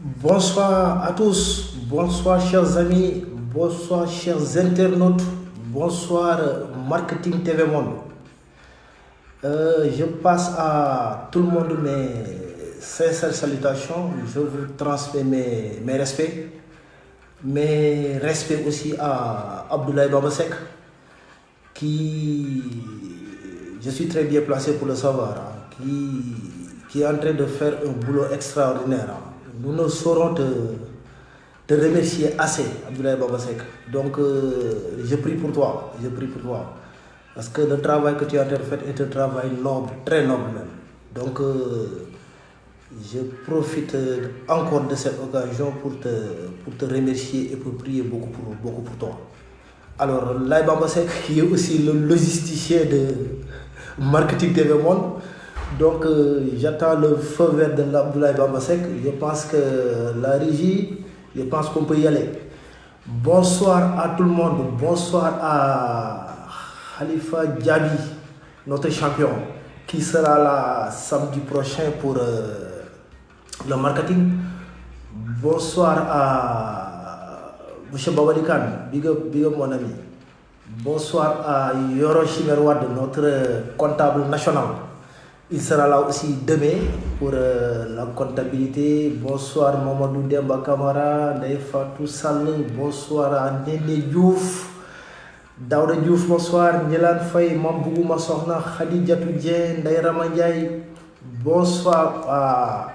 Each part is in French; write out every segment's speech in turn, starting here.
Bonsoir à tous, bonsoir chers amis, bonsoir chers internautes, bonsoir Marketing TV Monde. Je passe à tout le monde mes sincères salutations, je vous transmets mes respects, mes respects aussi à Abdoulaye Babasek, qui, je suis très bien placé pour le savoir, qui est en train de faire un boulot extraordinaire. Nous ne saurons te remercier assez, Abdoulaye Babasek. Donc, je prie pour toi, je prie pour toi. Parce que le travail que tu as fait est un travail noble, très noble même. Donc, je profite encore de cette occasion pour te remercier et pour prier beaucoup pour toi. Alors, Laye Babasek, qui est aussi le logisticien de Marketing TV Monde. Donc, j'attends le feu vert de l'Abdoulaye Babasek. Je pense que la régie, je pense qu'on peut y aller. Bonsoir à tout le monde. Bonsoir à Khalifa Diaby, notre champion, qui sera là samedi prochain pour le marketing. Bonsoir à M. Babalikan, big up mon ami. Bonsoir à Yoro Chimerwad, notre comptable national. Il sera là aussi demain pour la comptabilité. Bonsoir Mamadou Demba Kamara, Ndeye Fatou Sall, bonsoir à Nene Diouf, Daouda Diouf, bonsoir, Nielan Faye, Mambougou Massohna, Khadijatou Dieng, Ndeye Rama Ndiaye. Bonsoir à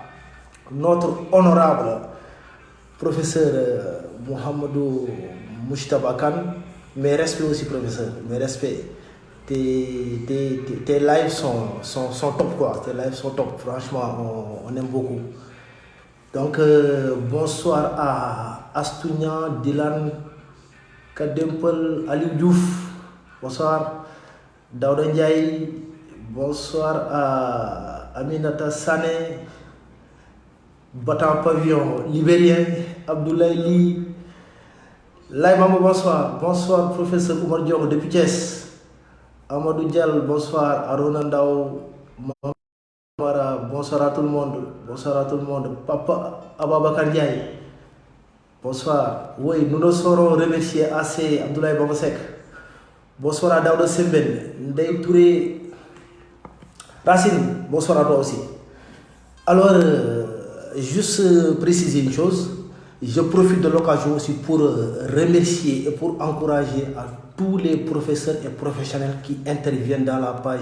notre honorable professeur Mohamedou Moujtaba Kane. Mes respects aussi professeur, mes respects. Tes lives sont top quoi, tes lives sont top, franchement on aime beaucoup. Donc bonsoir à Astounian, Dylan, Kadempel, Ali Diouf, bonsoir, Daouda Ndiaye, bonsoir à Aminata Sané, Batan Pavillon, Libérien, Abdoulaye Li, Laye Maman, bonsoir, bonsoir professeur Oumar Diong depuis Thiès. Amadou Dial, bonsoir. Arona Ndao, Mara, bonsoir à tout le monde. Bonsoir à tout le monde. Papa Ababakar Ndiaye, bonsoir. Oui, nous ne saurons remercier assez Abdoulaye Babasek. Bonsoir à Daouda Semben, Ndeye Touré, Racine, bonsoir à toi aussi. Alors, juste préciser une chose. Je profite de l'occasion aussi pour remercier et pour encourager à tous les professeurs et professionnels qui interviennent dans la page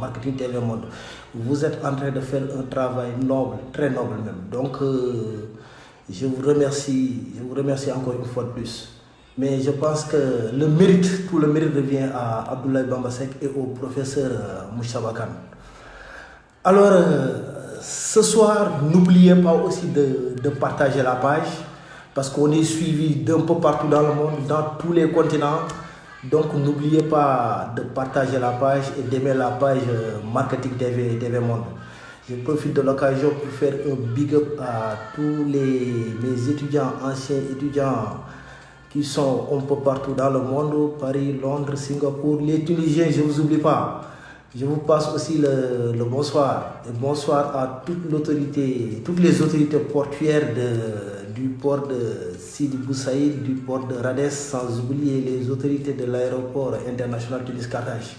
Marketing TV Monde. Vous êtes en train de faire un travail noble, très noble même. Donc, je vous remercie encore une fois de plus. Mais je pense que tout le mérite revient à Abdoulaye Babasek et au professeur Moujtaba Kane. Alors, ce soir, n'oubliez pas aussi de partager la page. Parce qu'on est suivi d'un peu partout dans le monde, dans tous les continents. Donc n'oubliez pas de partager la page et d'aimer la page Marketing TV Monde. Je profite de l'occasion pour faire un big up à tous mes étudiants, anciens étudiants qui sont un peu partout dans le monde, Paris, Londres, Singapour, les Tunisiens, je ne vous oublie pas. Je vous passe aussi le bonsoir. Et bonsoir à toutes les autorités portuaires du port de Sidi Boussaïd, du port de Rades, sans oublier les autorités de l'aéroport international Tunis-Carthage.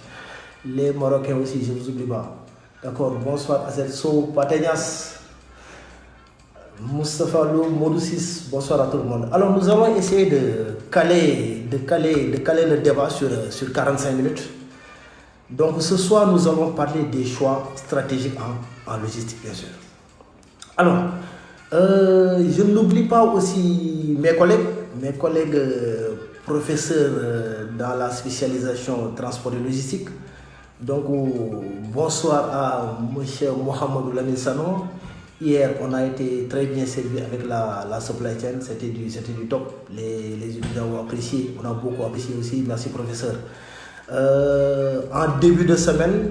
Les Marocains aussi, je ne vous oublie pas. D'accord, bonsoir à Sow, Pategnas, Moustapha Lou, Modoussis, bonsoir à tout le monde. Alors nous allons essayer de caler le débat sur 45 minutes. Donc ce soir, nous allons parler des choix stratégiques en logistique, bien sûr. Alors, je n'oublie pas aussi mes collègues professeurs dans la spécialisation transport et logistique. Donc, bonsoir à M. Mohamedou Lamine Sano. Hier, on a été très bien servi avec la supply chain, c'était du top. Les étudiants ont apprécié, on a beaucoup apprécié aussi, merci professeur. En début de semaine,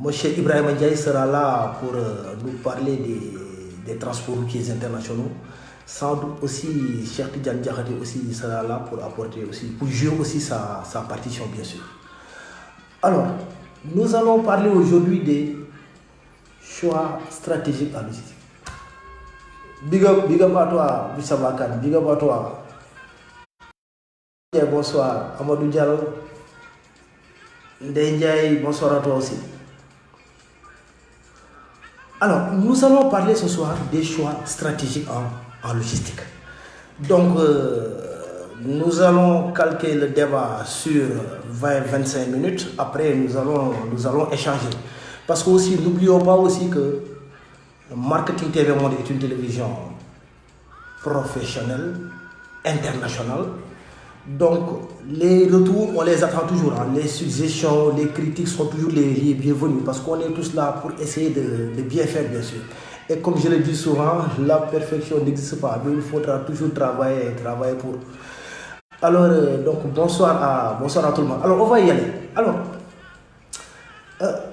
M. Ibrahim Ndiaye sera là pour nous parler des transports routiers internationaux. Sans doute aussi, Cheikh Tidiane Diakhaté aussi sera là pour apporter aussi, pour jouer aussi sa partition bien sûr. Alors, nous allons parler aujourd'hui des choix stratégiques en logistique. Big up à toi, Bissabakan, big up à toi. Bonsoir, Amadou Diallo. Ndeye, bonsoir à toi aussi. Alors, nous allons parler ce soir des choix stratégiques en logistique. Donc, nous allons calquer le débat sur 20-25 minutes. Après, nous allons échanger. Parce que aussi, n'oublions pas aussi que Marketing TV Monde est une télévision professionnelle, internationale. Donc, les retours, on les attend toujours. Hein. Les suggestions, les critiques sont toujours les bienvenus parce qu'on est tous là pour essayer de bien faire, bien sûr. Et comme je le dis souvent, la perfection n'existe pas. Mais il faudra toujours travailler pour. Alors, donc, bonsoir à tout le monde. Alors, on va y aller. Alors,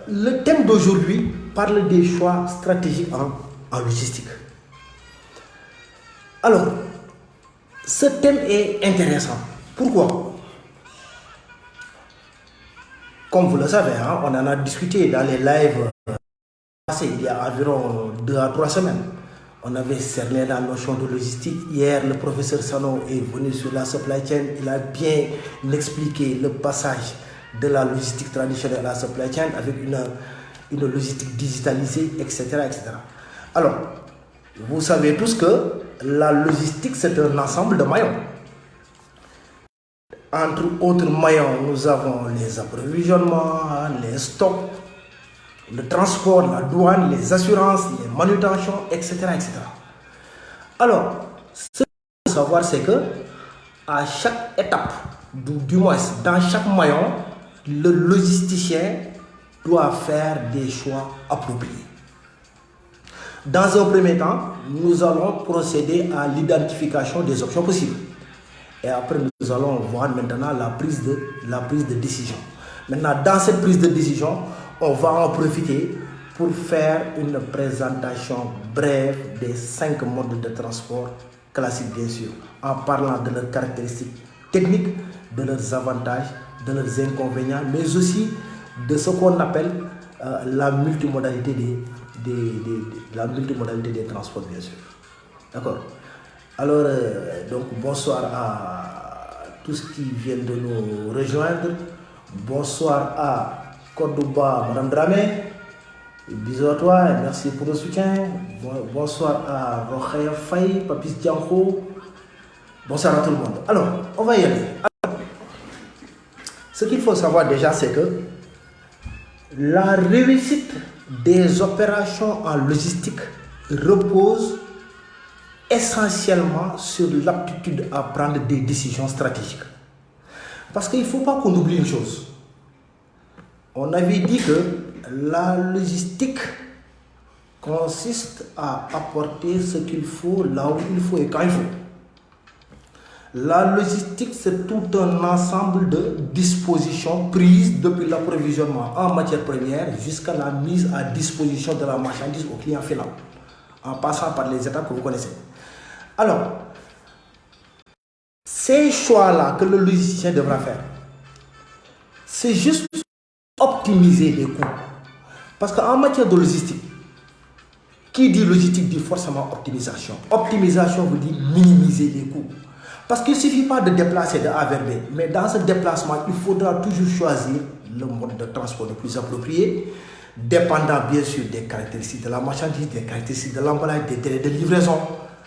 le thème d'aujourd'hui parle des choix stratégiques en logistique. Alors, ce thème est intéressant. Pourquoi? Comme vous le savez, hein, on en a discuté dans les lives passés il y a environ 2 à 3 semaines. On avait cerné la notion de logistique. Hier, le professeur Sano est venu sur la supply chain. Il a bien expliqué le passage de la logistique traditionnelle à la supply chain avec une logistique digitalisée, etc., etc. Alors, vous savez tous que la logistique, c'est un ensemble de maillons. Entre autres maillons, nous avons les approvisionnements, les stocks, le transport, la douane, les assurances, les manutentions, etc., etc. Alors, ce qu'il faut savoir, c'est que à chaque étape, du moins dans chaque maillon, le logisticien doit faire des choix appropriés. Dans un premier temps, nous allons procéder à l'identification des options possibles. Et après, nous allons voir maintenant la prise de décision. Maintenant, dans cette prise de décision, on va en profiter pour faire une présentation brève des 5 modes de transport classiques, bien sûr, en parlant de leurs caractéristiques techniques, de leurs avantages, de leurs inconvénients, mais aussi de ce qu'on appelle la multimodalité des transports, bien sûr. D'accord? Alors, donc, bonsoir à tous qui viennent de nous rejoindre. Bonsoir à Kodouba, Madame Dramé. Bisous à toi et merci pour le soutien. Bonsoir à Rokhaya Faye, Papis Dianko. Bonsoir à tout le monde. Alors, on va y aller. Alors, ce qu'il faut savoir déjà, c'est que la réussite des opérations en logistique repose essentiellement sur l'aptitude à prendre des décisions stratégiques. Parce qu'il ne faut pas qu'on oublie une chose. On avait dit que la logistique consiste à apporter ce qu'il faut là où il faut et quand il faut. La logistique, c'est tout un ensemble de dispositions prises depuis l'approvisionnement en matières premières jusqu'à la mise à disposition de la marchandise au client final, en passant par les étapes que vous connaissez. Alors, ces choix-là que le logisticien devra faire, c'est juste optimiser les coûts. Parce qu'en matière de logistique, qui dit logistique dit forcément optimisation. Optimisation veut dire minimiser les coûts. Parce qu'il ne suffit pas de déplacer de A vers B, mais dans ce déplacement, il faudra toujours choisir le mode de transport le plus approprié, dépendant bien sûr des caractéristiques de la marchandise, des caractéristiques de l'emballage, des délais de livraison.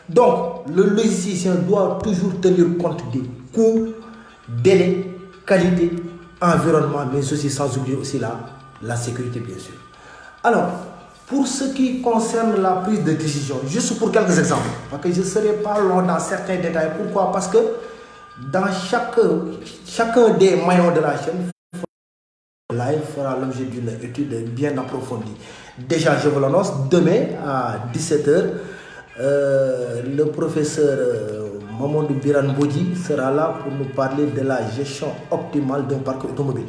Donc, le logisticien doit toujours tenir compte des coûts, délais, qualité, environnement, mais aussi sans oublier aussi la sécurité, bien sûr. Alors, pour ce qui concerne la prise de décision, juste pour quelques exemples, parce que je ne serai pas long dans certains détails. Pourquoi? Parce que dans chacun des maillons de la chaîne, live fera l'objet d'une étude bien approfondie. Déjà, je vous l'annonce, demain à 17h, le professeur Mamadou Biran Bodji sera là pour nous parler de la gestion optimale d'un parc automobile.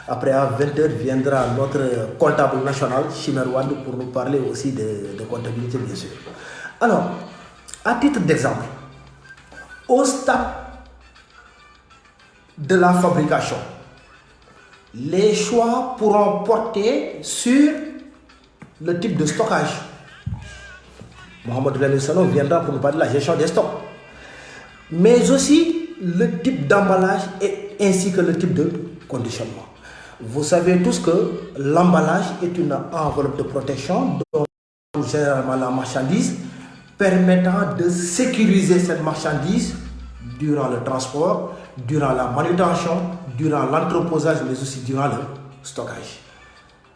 Après, à 20h, viendra notre comptable national, Chimer Wad, pour nous parler aussi de comptabilité, bien sûr. Alors, à titre d'exemple, au stade de la fabrication, les choix pourront porter sur le type de stockage. Mohamed Lamine Sano viendra pour nous parler de la gestion des stocks. Mais aussi le type d'emballage et ainsi que le type de conditionnement. Vous savez tous que l'emballage est une enveloppe de protection dont généralement la marchandise permettant de sécuriser cette marchandise durant le transport, durant la manutention, durant l'entreposage, mais aussi durant le stockage.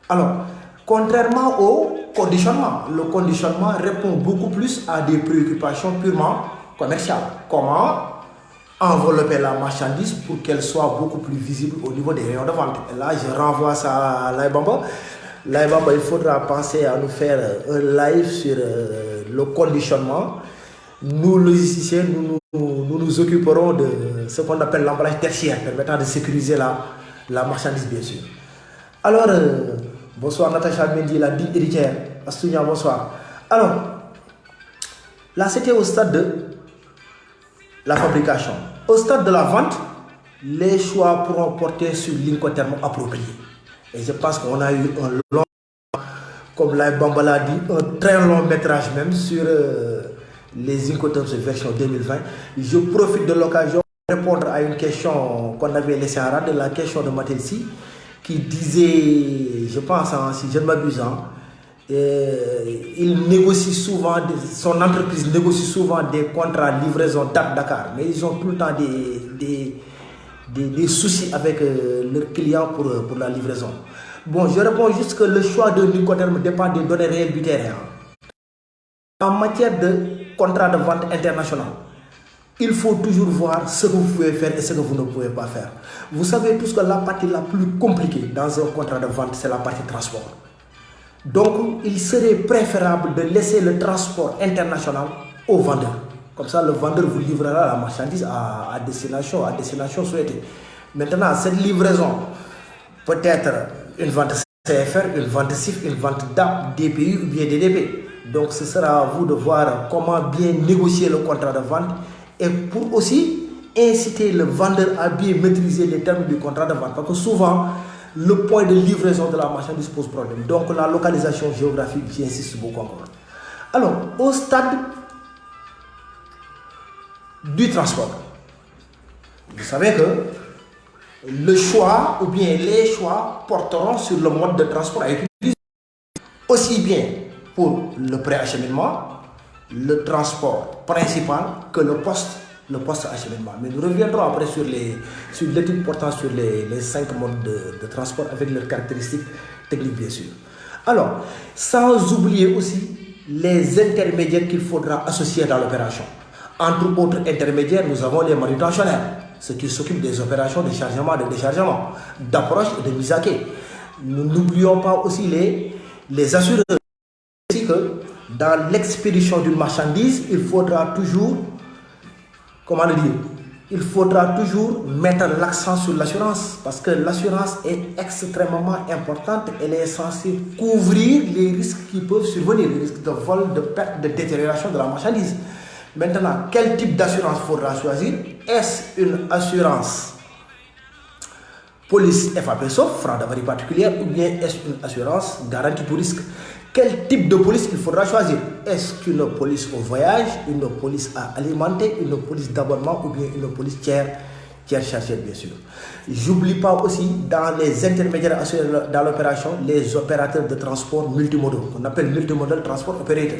Alors, contrairement au conditionnement, le conditionnement répond beaucoup plus à des préoccupations purement commerciales. Comment envelopper la marchandise pour qu'elle soit beaucoup plus visible au niveau des rayons de vente. Et là, je renvoie ça à Laïbamba. Laïbamba, il faudra penser à nous faire un live sur le conditionnement. Nous, logisticiens, nous occuperons de ce qu'on appelle l'emballage tertiaire, permettant de sécuriser la marchandise, bien sûr. Alors, bonsoir Natacha Mendy, la digne héritière. Astounia, bonsoir. Alors, là, c'était au stade de la fabrication. Au stade de la vente, les choix pourront porter sur l'incoterme approprié. Et je pense qu'on a eu un long, comme Laïbamba l'a dit, un très long métrage même sur les Incoterms version 2020. Je profite de l'occasion pour répondre à une question qu'on avait laissée en rade, la question de Matelsi, qui disait, je pense, si je ne m'abuse, il négocie souvent, son entreprise négocie souvent des contrats livraison Dakar, mais ils ont tout le temps des soucis avec leurs clients pour la livraison. Bon, je réponds juste que le choix de l'Incoterm dépend des données réelles du terrain. En matière de contrat de vente international, il faut toujours voir ce que vous pouvez faire et ce que vous ne pouvez pas faire. Vous savez tous que la partie la plus compliquée dans un contrat de vente, c'est la partie transport. Donc, il serait préférable de laisser le transport international au vendeur. Comme ça, le vendeur vous livrera la marchandise à destination souhaitée. Maintenant, cette livraison peut être une vente CFR, une vente CIF, une vente DAP, DPU ou bien DDP. Donc, ce sera à vous de voir comment bien négocier le contrat de vente et pour aussi inciter le vendeur à bien maîtriser les termes du contrat de vente. Parce que souvent, le point de livraison de la marchandise pose problème. Donc, la localisation géographique, j'y insiste beaucoup encore. Alors, au stade du transport, vous savez que le choix ou bien les choix porteront sur le mode de transport à utiliser. Aussi bien pour le préacheminement, le transport principal que le post-acheminement. Mais nous reviendrons après sur l'étude portant sur les 5 modes de transport avec leurs caractéristiques techniques, bien sûr. Alors, sans oublier aussi les intermédiaires qu'il faudra associer dans l'opération. Entre autres intermédiaires, nous avons les manutentionnaires, ceux qui s'occupent des opérations de chargement, de déchargement, d'approche et de mise à quai. Nous n'oublions pas aussi les assureurs. Ainsi que dans l'expédition d'une marchandise, il faudra toujours, il faudra toujours mettre l'accent sur l'assurance parce que l'assurance est extrêmement importante. Elle est censée couvrir les risques qui peuvent survenir, les risques de vol, de perte, de détérioration de la marchandise. Maintenant, quel type d'assurance faudra choisir? Est-ce une assurance police FAP sauf, franc d'avarie particulière, ou bien est-ce une assurance garantie pour risque? Quel type de police il faudra choisir? Est-ce qu'une police au voyage, une police à alimenter, une police d'abonnement ou bien une police tiers chargée, bien sûr. J'oublie pas aussi dans les intermédiaires assurés dans l'opération, les opérateurs de transport multimodaux, qu'on appelle multimodal transport operator.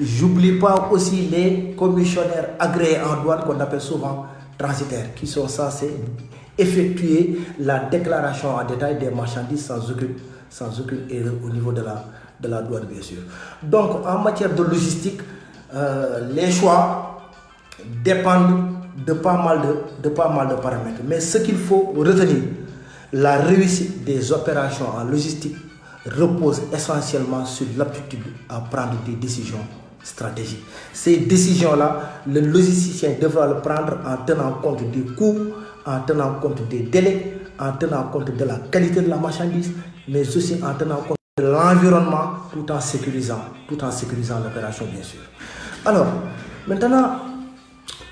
J'oublie pas aussi les commissionnaires agréés en douane qu'on appelle souvent transitaires, qui sont censés effectuer la déclaration en détail des marchandises sans aucune erreur au niveau de la douane, bien sûr. Donc, en matière de logistique, les choix dépendent de pas mal de paramètres. Mais ce qu'il faut retenir, la réussite des opérations en logistique repose essentiellement sur l'aptitude à prendre des décisions stratégiques. Ces décisions-là, le logisticien devra le prendre en tenant compte des coûts, en tenant compte des délais, en tenant compte de la qualité de la marchandise, mais aussi en tenant compte de l'environnement tout en sécurisant l'opération, bien sûr. Alors, maintenant,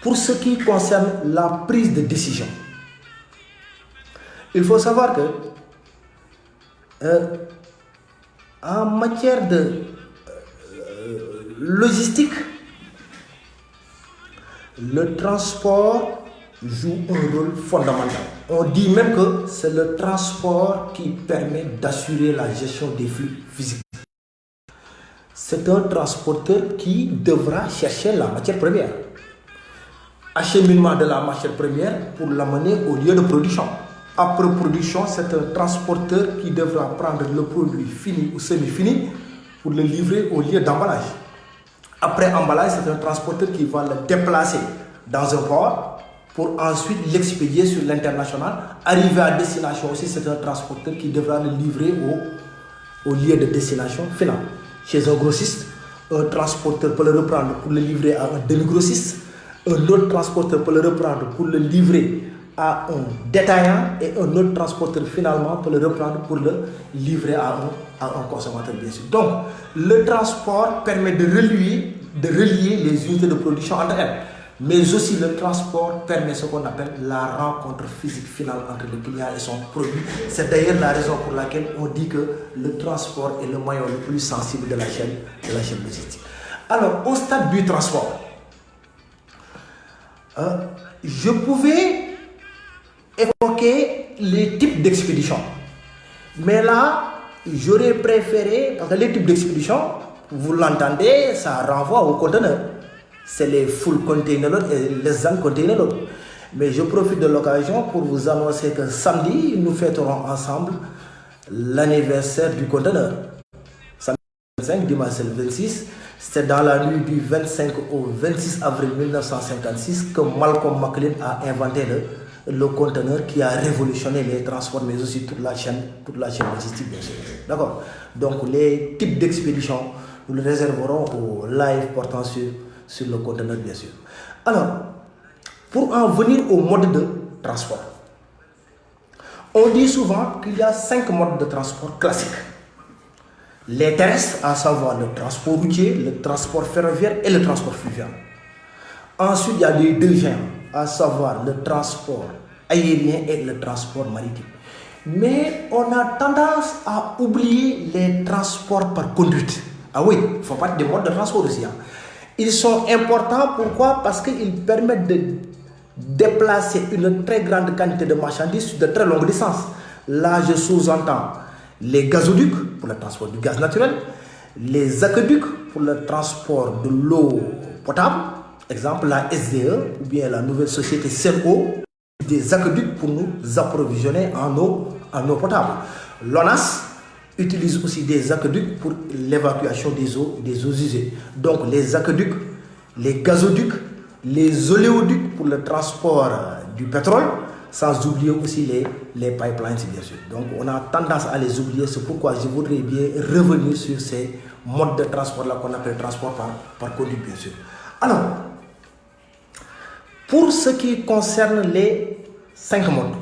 pour ce qui concerne la prise de décision, il faut savoir que en matière de logistique, le transport joue un rôle fondamental. On dit même que c'est le transport qui permet d'assurer la gestion des flux physiques. C'est un transporteur qui devra chercher la matière première. Acheminement de la matière première pour l'amener au lieu de production. Après production, c'est un transporteur qui devra prendre le produit fini ou semi-fini pour le livrer au lieu d'emballage. Après emballage, c'est un transporteur qui va le déplacer dans un port pour ensuite l'expédier sur l'international. Arrivé à destination aussi, c'est un transporteur qui devra le livrer au lieu de destination finale. Chez un grossiste, un transporteur peut le reprendre pour le livrer à un demi-grossiste. Un autre transporteur peut le reprendre pour le livrer à un détaillant et un autre transporteur finalement peut le reprendre pour le livrer à un consommateur, bien sûr. Donc, le transport permet de relier les unités de production entre elles. Mais aussi le transport permet ce qu'on appelle la rencontre physique finale entre le client et son produit. C'est d'ailleurs la raison pour laquelle on dit que le transport est le maillon le plus sensible de la chaîne logistique. Alors, au stade du transport, je pouvais évoquer les types d'expédition. Mais là, j'aurais préféré, parce que les types d'expédition, vous l'entendez, ça renvoie au conteneur. C'est les full container load et les un container load. Mais je profite de l'occasion pour vous annoncer que samedi, nous fêterons ensemble l'anniversaire du conteneur. Samedi 25, dimanche le 26, c'était dans la nuit du 25 au 26 avril 1956 que Malcolm McLean a inventé le conteneur qui a révolutionné les transports, mais aussi toute la chaîne logistique, bien sûr. D'accord. Donc, les types d'expéditions, nous les réserverons au live portant sur le conteneur, bien sûr. Alors, pour en venir au mode de transport, on dit souvent qu'il y a 5 modes de transport classiques. Les terrestres, à savoir le transport routier, le transport ferroviaire et le transport fluvial. Ensuite, il y a les deux géants, à savoir le transport aérien et le transport maritime. Mais on a tendance à oublier les transports par conduite. Ah oui, il faut pas des modes de transport aussi. Ils sont importants, pourquoi? Parce qu'ils permettent de déplacer une très grande quantité de marchandises sur de très longues distances. Là, je sous-entends les gazoducs pour le transport du gaz naturel, les aqueducs pour le transport de l'eau potable, exemple la SDE ou bien la nouvelle société Serco, des aqueducs pour nous approvisionner en eau potable. L'ONAS utilise aussi des aqueducs pour l'évacuation des eaux usées. Donc les aqueducs, les gazoducs, les oléoducs pour le transport du pétrole, sans oublier aussi les pipelines, bien sûr. Donc on a tendance à les oublier, c'est pourquoi je voudrais bien revenir sur ces modes de transport-là qu'on appelle transport par conduite, bien sûr. Alors, pour ce qui concerne les 5 modes,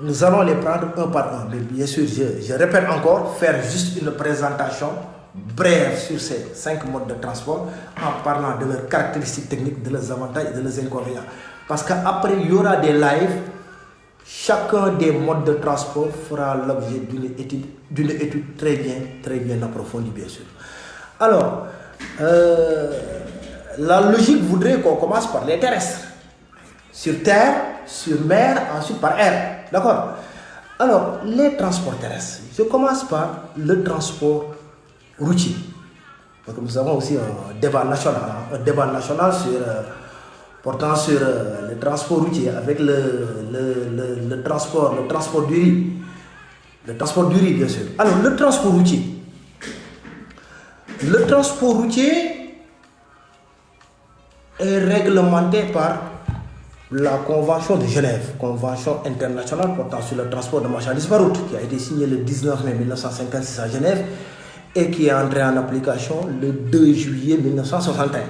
nous allons les prendre un par un. Mais bien sûr, je répète encore, faire juste une présentation brève sur ces 5 modes de transport en parlant de leurs caractéristiques techniques, de leurs avantages et de leurs inconvénients. Parce qu'après, il y aura des lives. Chacun des modes de transport fera l'objet d'une étude très bien approfondie, bien sûr. Alors, la logique voudrait qu'on commence par les terrestres. Sur terre, sur mer, ensuite par air. D'accord? Alors, les transports terrestres. Je commence par le transport routier. Donc, nous avons aussi un débat national portant sur le transport routier avec le transport du riz. Le transport du riz, bien sûr. Alors, le transport routier. Le transport routier est réglementé par la Convention de Genève, Convention internationale portant sur le transport de marchandises par route, qui a été signée le 19 mai 1956 à Genève et qui est entrée en application le 2 juillet 1961.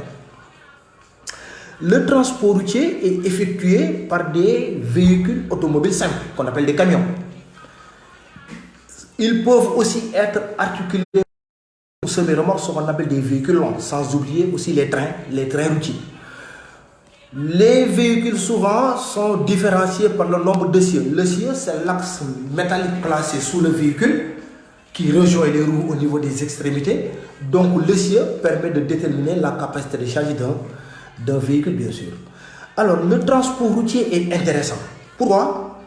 Le transport routier est effectué par des véhicules automobiles simples, qu'on appelle des camions. Ils peuvent aussi être articulés ou semi-remorques, ce qu'on appelle des véhicules longs, sans oublier aussi les trains routiers. Les véhicules souvent sont différenciés par le nombre d'essieux. L'essieu, c'est l'axe métallique placé sous le véhicule qui rejoint les roues au niveau des extrémités. Donc l'essieu permet de déterminer la capacité de charge d'un véhicule, bien sûr. Alors le transport routier est intéressant. Pourquoi?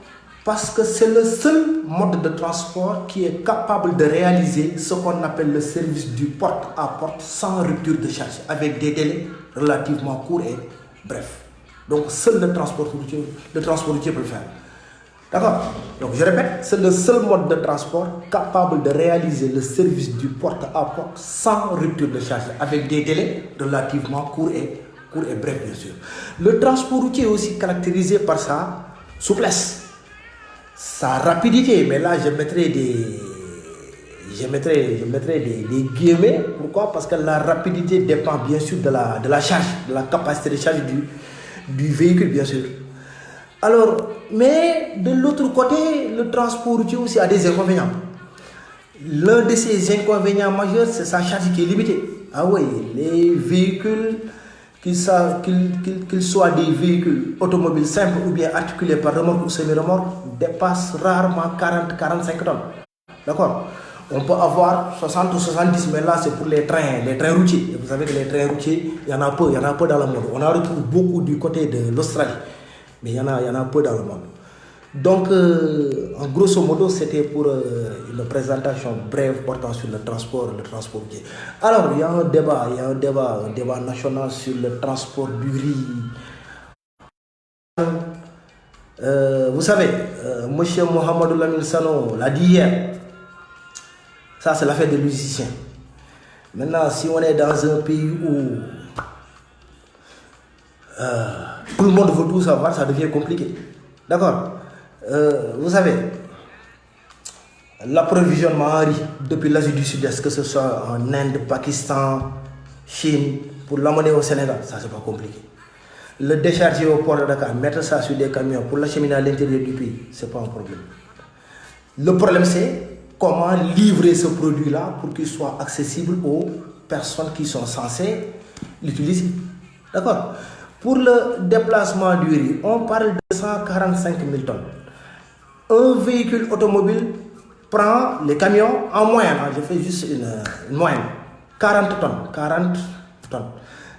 Parce que c'est le seul mode de transport qui est capable de réaliser ce qu'on appelle le service du porte à porte sans rupture de charge, avec des délais relativement courts et brefs. Donc seul le transport routier peut le faire. D'accord? Donc je répète, c'est le seul mode de transport capable de réaliser le service du porte à porte sans rupture de charge, avec des délais relativement courts et brefs, bien sûr. Le transport routier est aussi caractérisé par sa souplesse, sa rapidité, mais là je mettrai des guillemets. Pourquoi? Parce que la rapidité dépend bien sûr de la charge, de la capacité de charge du véhicule, bien sûr. Alors, mais de l'autre côté, le transport routier aussi a des inconvénients. L'un de ces inconvénients majeurs, c'est sa charge qui est limitée. Ah oui, les véhicules, qu'ils soient des véhicules automobiles simples ou bien articulés par remorque ou semi-remorque, dépassent rarement 40-45 tonnes. D'accord? On peut avoir 60 ou 70, mais là c'est pour les trains routiers. Et vous savez que les trains routiers, il y en a peu dans le monde. On en retrouve beaucoup du côté de l'Australie, mais il y en a peu dans le monde. Donc, en grosso modo, c'était pour une présentation brève portant sur le transport routier. Alors, il y a un débat national sur le transport du riz. Vous savez, M. Mohamedou Lamine Sano l'a dit hier. Ça, c'est l'affaire des musiciens. Maintenant, si on est dans un pays où tout le monde veut tout savoir, ça devient compliqué. D'accord? Vous savez, l'approvisionnement en riz depuis l'Asie du Sud-Est, que ce soit en Inde, Pakistan, Chine, pour l'amener au Sénégal, ça c'est pas compliqué. Le décharger au port de Dakar, mettre ça sur des camions pour l'acheminer à l'intérieur du pays, c'est pas un problème. Le problème c'est comment livrer ce produit-là pour qu'il soit accessible aux personnes qui sont censées l'utiliser. D'accord? Pour le déplacement du riz, on parle de 145 000 tonnes. Un véhicule automobile prend les camions en moyenne, je fais juste une moyenne, 40 tonnes.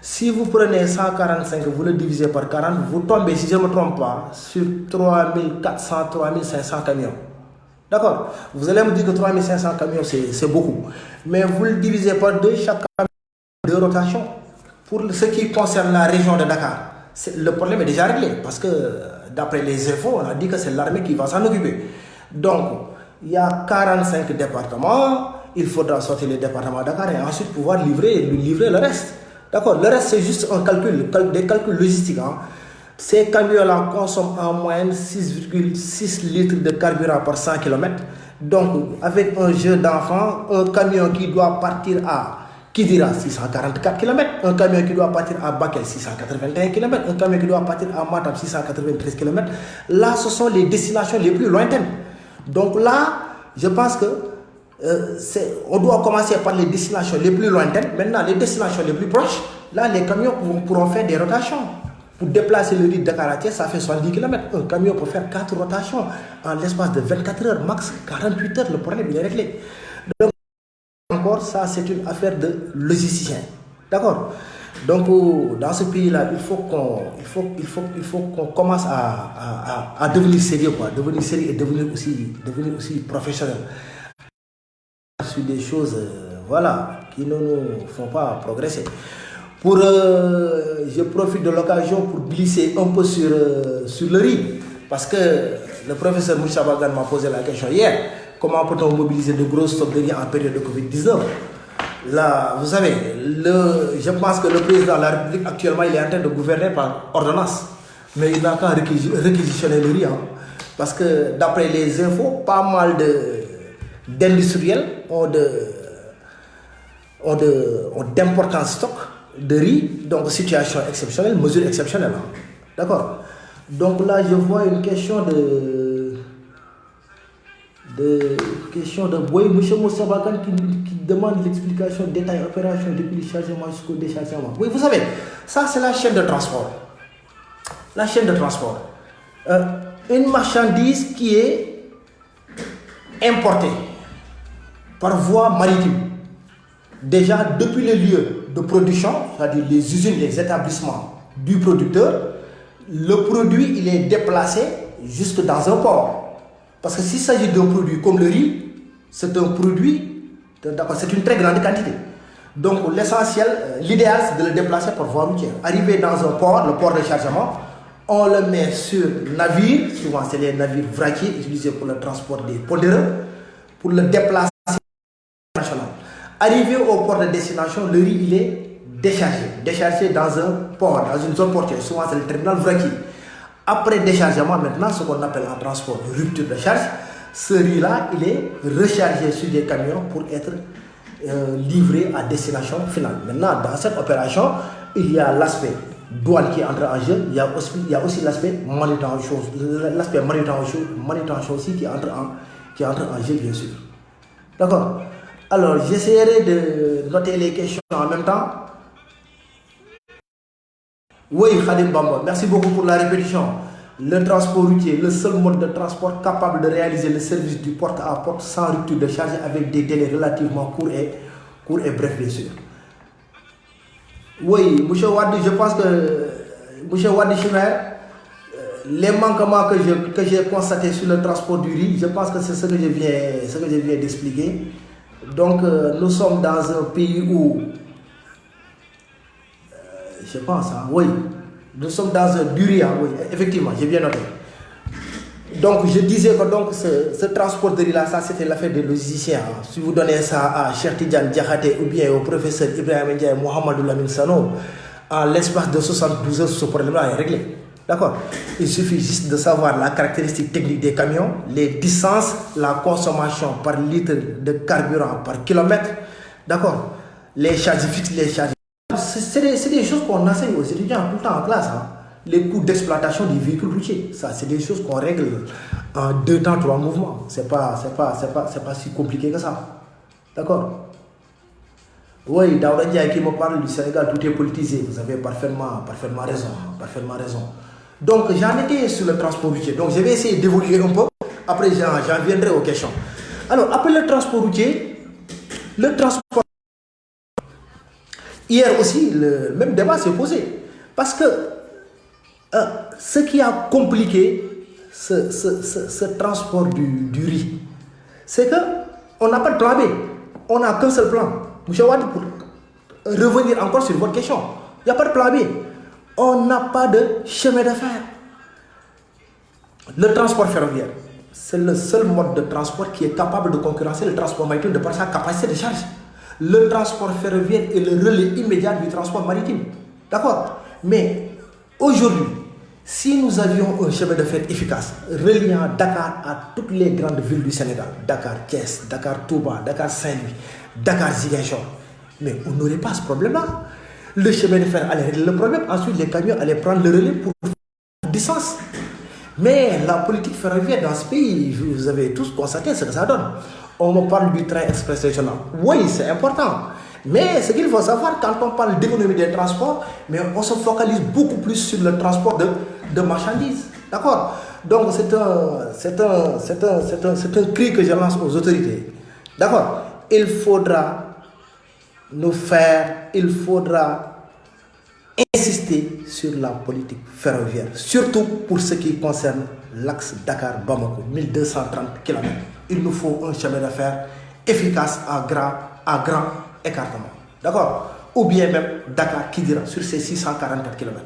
Si vous prenez 145, vous le divisez par 40, vous tombez, si je ne me trompe pas, sur 3400, 3500 camions. D'accord? Vous allez me dire que 3500 camions, c'est beaucoup. Mais vous le divisez par 2, chaque camion a 2 rotations. Pour ce qui concerne la région de Dakar, le problème est déjà réglé. Parce que d'après les infos, on a dit que c'est l'armée qui va s'en occuper. Donc, il y a 45 départements. Il faudra sortir les départements de Dakar et ensuite pouvoir livrer le reste. D'accord? Le reste, c'est juste un calcul, des calculs logistiques. Hein. Ces camions-là consomment en moyenne 6,6 litres de carburant par 100 km. Donc, avec un jeu d'enfant, un camion qui doit partir à Kidira, 644 km, un camion qui doit partir à Bakel, 681 km, un camion qui doit partir à Matam, 693 km. Là, ce sont les destinations les plus lointaines. Donc là, je pense que on doit commencer par les destinations les plus lointaines. Maintenant, les destinations les plus proches, là, les camions pourront faire des rotations. Pour déplacer le riz de Dakar à Thiès, ça fait 70 km. Un camion peut faire 4 rotations en l'espace de 24 heures, max 48 heures. Le problème, il est réglé. Donc, encore, ça, c'est une affaire de logisticiens. D'accord? Donc, dans ce pays-là, il faut qu'on commence à devenir sérieux, quoi. Devenir sérieux et devenir aussi professionnel. Sur des choses, voilà, qui ne nous font pas progresser. Je profite de l'occasion pour glisser un peu sur le riz. Parce que le professeur Moussa Bagan m'a posé la question hier. Comment peut-on mobiliser de gros stocks de riz en période de Covid-19? Là, vous savez, je pense que le président de la République actuellement, il est en train de gouverner par ordonnance. Mais il n'a qu'à réquisitionner le riz. Hein. Parce que d'après les infos, pas mal d'industriels ont d'importants stocks de riz, donc situation exceptionnelle, mesure exceptionnelle. Hein. D'accord? Donc là, je vois une question de Boy, M. Moussa Bakan qui demande l'explication détail opération depuis le chargement jusqu'au déchargement. Oui, vous savez, ça c'est la chaîne de transport. La chaîne de transport. Une marchandise qui est importée par voie maritime. Déjà, depuis les lieux de production, c'est-à-dire les usines, les établissements du producteur, le produit il est déplacé jusque dans un port. Parce que s'il s'agit d'un produit comme le riz, c'est un produit, c'est une très grande quantité. Donc l'essentiel, l'idéal c'est de le déplacer par voie routière. Arrivé dans un port, le port de chargement, on le met sur navire, souvent c'est les navires vraquiers utilisés pour le transport des pondéreux, pour le déplacer national. Arrivé au port de destination, le riz il est déchargé dans un port, dans une zone portuaire, souvent c'est le terminal vraquier. Après déchargement, maintenant, ce qu'on appelle en transport rupture de charge, ce riz-là, il est rechargé sur des camions pour être livré à destination finale. Maintenant, dans cette opération, il y a l'aspect douane qui entre en jeu, il y a aussi l'aspect manutention, aussi qui entre en jeu, bien sûr. D'accord. Alors, j'essaierai de noter les questions en même temps. Oui, Khadim Bamba, merci beaucoup pour la répétition. Le transport routier, le seul mode de transport capable de réaliser le service du porte à porte sans rupture de charge avec des délais relativement courts et brefs, bien sûr. Oui, M. Wadi, je pense que M. Wadi Chimer, les manquements que j'ai constatés sur le transport du riz, je pense que c'est ce que je viens d'expliquer. Donc, nous sommes dans un pays où, je pense, hein, oui, nous sommes dans un durian, oui, effectivement, j'ai bien noté. Donc, je disais que donc, ce transport de riz-là, ça c'était l'affaire des logiciens. Hein. Si vous donnez ça à Cheikh Tidiane Diakhaté ou bien au professeur Ibrahim Ndiaye Mohamedou Lamine Sano, en l'espace de 72 heures, ce problème-là est réglé. D'accord. Il suffit juste de savoir la caractéristique technique des camions, les distances, la consommation par litre de carburant par kilomètre. D'accord. Les charges fixes, les charges. C'est des choses qu'on enseigne aux étudiants tout le temps en classe. Hein. Les coûts d'exploitation des véhicules routiers. Ça, c'est des choses qu'on règle en 2 temps, 3 mouvements. C'est pas si compliqué que ça. D'accord. Oui, Daouda Ndiaye qui me parle du Sénégal, tout est politisé. Vous avez parfaitement raison. Donc, j'en étais sur le transport routier. Donc, je vais essayer d'évoluer un peu. Après, j'en viendrai aux questions. Alors, après le transport routier, le transport... Hier aussi, le même débat s'est posé. Parce que ce qui a compliqué ce transport du riz, c'est qu'on n'a pas de plan B. On n'a qu'un seul plan. M. Wadi, pour revenir encore sur votre question, il n'y a pas de plan B. On n'a pas de chemin de fer. Le transport ferroviaire, c'est le seul mode de transport qui est capable de concurrencer le transport maritime de par sa capacité de charge. Le transport ferroviaire est le relais immédiat du transport maritime. D'accord. Mais aujourd'hui, si nous avions un chemin de fer efficace reliant Dakar à toutes les grandes villes du Sénégal, Dakar, Thiès, Dakar, Touba, Dakar, Saint-Louis, Dakar, Ziguinchor, mais on n'aurait pas ce problème-là. Le chemin de fer allait régler le problème. Ensuite, les camions allaient prendre le relais pour faire distance. Mais la politique ferroviaire dans ce pays, vous avez tous constaté ce que ça donne. On me parle du train express régional. Oui, c'est important. Mais ce qu'il faut savoir, quand on parle d'économie des transports, mais on se focalise beaucoup plus sur le transport de marchandises. D'accord. Donc, c'est un cri que je lance aux autorités. D'accord. Il faudra insister sur la politique ferroviaire, surtout pour ce qui concerne l'axe Dakar-Bamako, 1230 km. Il nous faut un chemin de fer efficace à grand écartement. D'accord. Ou bien même Dakar-Kidira sur ces 644 km.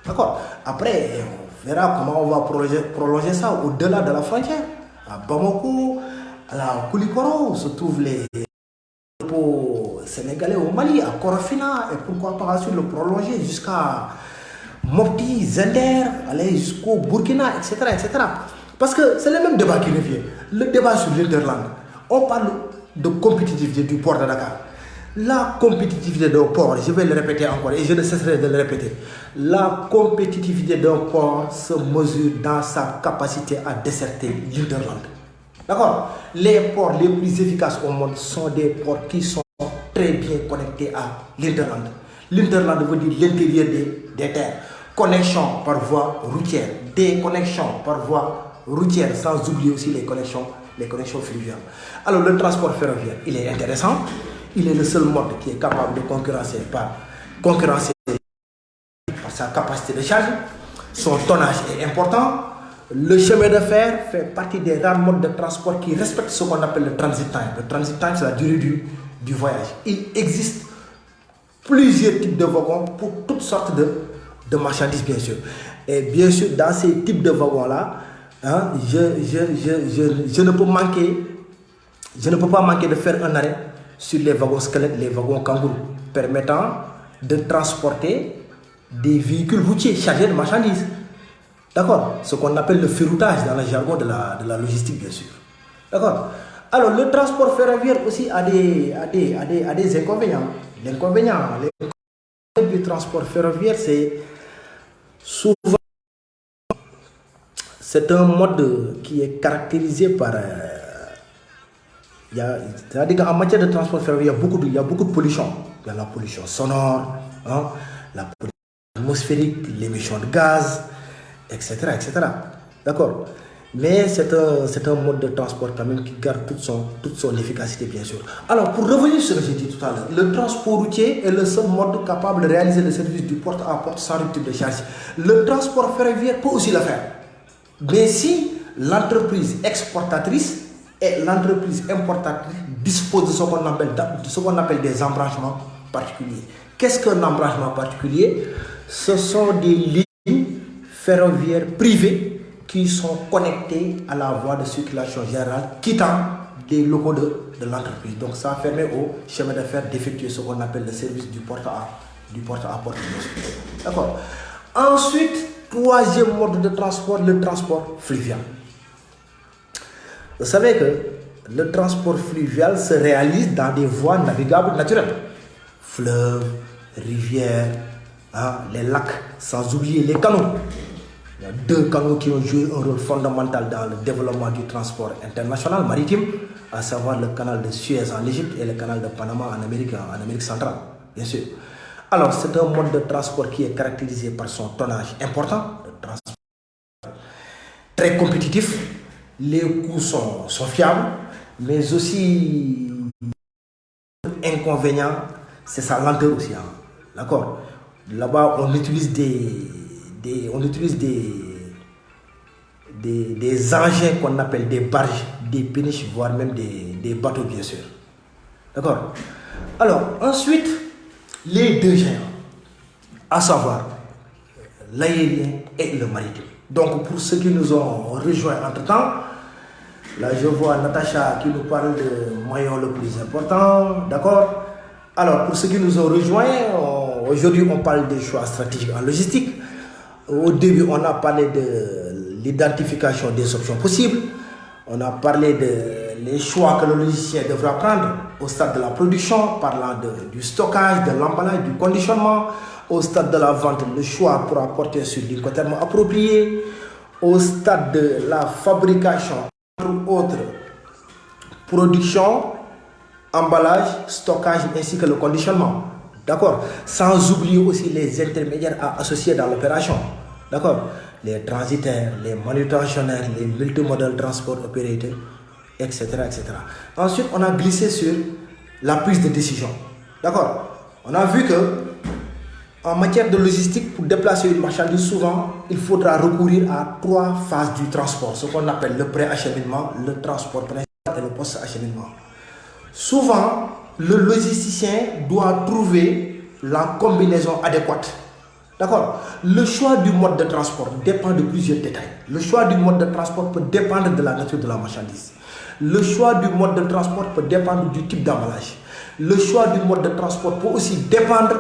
D'accord. Après, on verra comment on va prolonger ça au-delà de la frontière. À Bamako, à la Koulikoro, se trouvent les sénégalais au Mali, à Korofina, et pourquoi pas ensuite le prolonger jusqu'à Mopti, Zender, aller jusqu'au Burkina, etc., etc. Parce que c'est le même débat qui revient. Le débat sur l'Interland. On parle de compétitivité du port de Dakar. La compétitivité d'un port, je vais le répéter encore et je ne cesserai de le répéter. La compétitivité d'un port se mesure dans sa capacité à desserter l'Interland. D'accord. Les ports les plus efficaces au monde sont des ports qui sont très bien connectés à l'Interland. L'Interland veut dire l'intérieur des terres. Connexion par voie routière. Des connexions par voie routière, sans oublier aussi les connexions les connexions fluviales. Alors le transport ferroviaire, il est intéressant. Il est le seul mode qui est capable de concurrencer par sa capacité de charge. Son tonnage est important. Le chemin de fer fait partie des rares modes de transport qui respectent ce qu'on appelle le transit time. Le transit time, c'est la durée du voyage. Il existe plusieurs types de wagons pour toutes sortes de marchandises, bien sûr. Et bien sûr, dans ces types de wagons-là, hein, je ne peux pas manquer de faire un arrêt sur les wagons squelettes, les wagons kangourous, permettant de transporter des véhicules routiers chargés de marchandises. D'accord? Ce qu'on appelle le ferroutage dans le jargon de la logistique, bien sûr. D'accord? Alors, le transport ferroviaire aussi a des inconvénients. L'inconvénient du transport ferroviaire, c'est souvent, c'est un mode qui est caractérisé par... c'est-à-dire qu'en matière de transport ferroviaire, il y a beaucoup de pollution. Il y a la pollution sonore, hein, la pollution atmosphérique, l'émission de gaz, etc. etc. D'accord? Mais c'est un mode de transport quand même qui garde toute son efficacité, bien sûr. Alors, pour revenir sur ce que j'ai dit tout à l'heure, le transport routier est le seul mode capable de réaliser le service du porte à porte sans rupture de charge. Le transport ferroviaire peut aussi le faire. Mais si l'entreprise exportatrice et l'entreprise importatrice disposent de ce qu'on appelle des embranchements particuliers. Qu'est-ce qu'un embranchement particulier? Ce sont des lignes ferroviaires privées qui sont connectées à la voie de circulation générale quittant des locaux de l'entreprise. Donc ça permet au chemin de fer d'effectuer ce qu'on appelle le service du porte à porte. D'accord. Ensuite, troisième mode de transport, le transport fluvial. Vous savez que le transport fluvial se réalise dans des voies navigables naturelles. Fleuves, rivières, hein, les lacs, sans oublier les canaux. Il y a deux canaux qui ont joué un rôle fondamental dans le développement du transport international maritime, à savoir le canal de Suez en Égypte et le canal de Panama en Amérique centrale, bien sûr. Alors, c'est un mode de transport qui est caractérisé par son tonnage important, le transport très compétitif. Les coûts sont fiables, mais aussi inconvénient, c'est sa lenteur aussi. Hein. D'accord? Là-bas, on utilise des engins qu'on appelle des barges, des péniches, voire même des bateaux, bien sûr. D'accord? Alors, ensuite, les deux géants, à savoir l'aérien et le maritime. Donc, pour ceux qui nous ont rejoints entre-temps, là, je vois Natacha qui nous parle de maillon le plus important. D'accord? Alors, pour ceux qui nous ont rejoints, aujourd'hui, on parle des choix stratégiques en logistique. Au début, on a parlé de l'identification des options possibles. On a parlé des choix que le logicien devra prendre au stade de la production, parlant du stockage, de l'emballage, du conditionnement. Au stade de la vente, le choix pourra porter sur l'incoterme approprié. Au stade de la fabrication, entre autres, production, emballage, stockage ainsi que le conditionnement. D'accord? Sans oublier aussi les intermédiaires à associer dans l'opération. D'accord? Les transitaires, les manutentionnaires, les multimodal transport operators, etc., etc. Ensuite, on a glissé sur la prise de décision. D'accord? On a vu que en matière de logistique, pour déplacer une marchandise, souvent, il faudra recourir à trois phases du transport, ce qu'on appelle le pré-acheminement, le transport principal et le post-acheminement. Souvent, le logisticien doit trouver la combinaison adéquate. D'accord? Le choix du mode de transport dépend de plusieurs détails. Le choix du mode de transport peut dépendre de la nature de la marchandise. Le choix du mode de transport peut dépendre du type d'emballage. Le choix du mode de transport peut aussi dépendre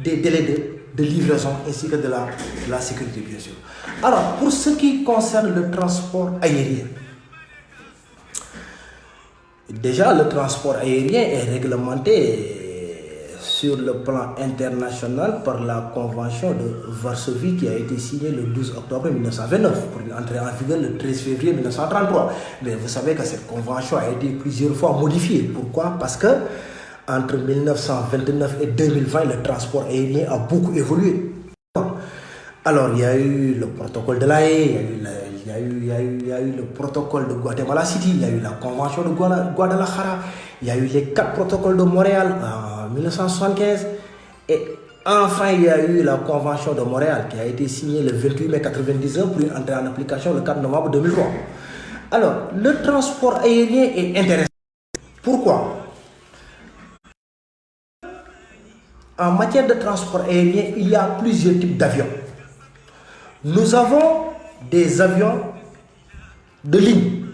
des délais de livraison ainsi que de la sécurité, bien sûr. Alors, pour ce qui concerne le transport aérien, déjà, le transport aérien est réglementé sur le plan international par la Convention de Varsovie qui a été signée le 12 octobre 1929 pour une entrée en vigueur le 13 février 1933. Mais vous savez que cette convention a été plusieurs fois modifiée. Pourquoi? Parce que entre 1929 et 2020, le transport aérien a beaucoup évolué. Alors, il y a eu le protocole de l'A.E., il il y a eu le protocole de Guatemala City, il y a eu la convention de Guadalajara, il y a eu les 4 protocoles de Montréal en 1975 et enfin il y a eu la convention de Montréal qui a été signée le 28 mai 1999 pour une entrée en application le 4 novembre 2003. Alors, le transport aérien est intéressant. Pourquoi? En matière de transport aérien, il y a plusieurs types d'avions. Nous avons des avions de ligne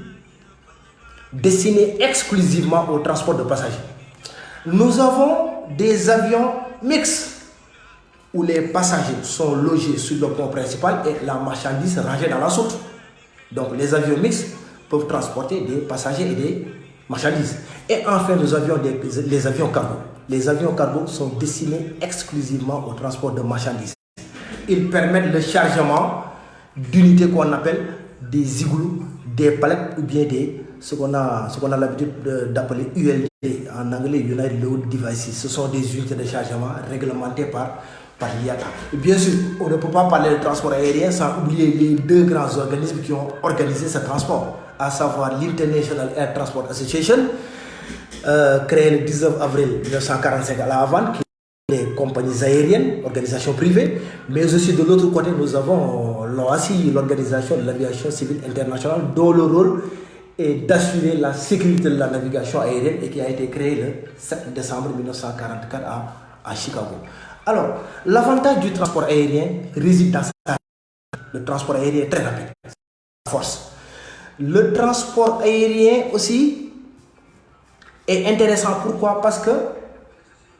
destinés exclusivement au transport de passagers. Nous avons des avions mixtes où les passagers sont logés sur le pont principal et la marchandise rangée dans la soute. Donc les avions mixtes peuvent transporter des passagers et des marchandises. Et enfin, nous avions les avions cargo. Les avions cargo sont destinés exclusivement au transport de marchandises. Ils permettent le chargement d'unités qu'on appelle des igloos, des palettes ou bien ce qu'on a l'habitude d'appeler ULD, en anglais United Load Devices. Ce sont des unités de chargement réglementées par l'IATA. Bien sûr, on ne peut pas parler de transport aérien sans oublier les 2 grands organismes qui ont organisé ce transport, à savoir l'International Air Transport Association, créé le 19 avril 1945 à La Havane, qui est les compagnies aériennes, organisations privées, mais aussi de l'autre côté, nous avons l'OACI, l'Organisation de l'Aviation Civile Internationale, dont le rôle est d'assurer la sécurité de la navigation aérienne et qui a été créé le 7 décembre 1944 à Chicago. Alors, l'avantage du transport aérien réside dans ça. Le transport aérien est très rapide, force. Le transport aérien aussi est intéressant. Pourquoi? Parce que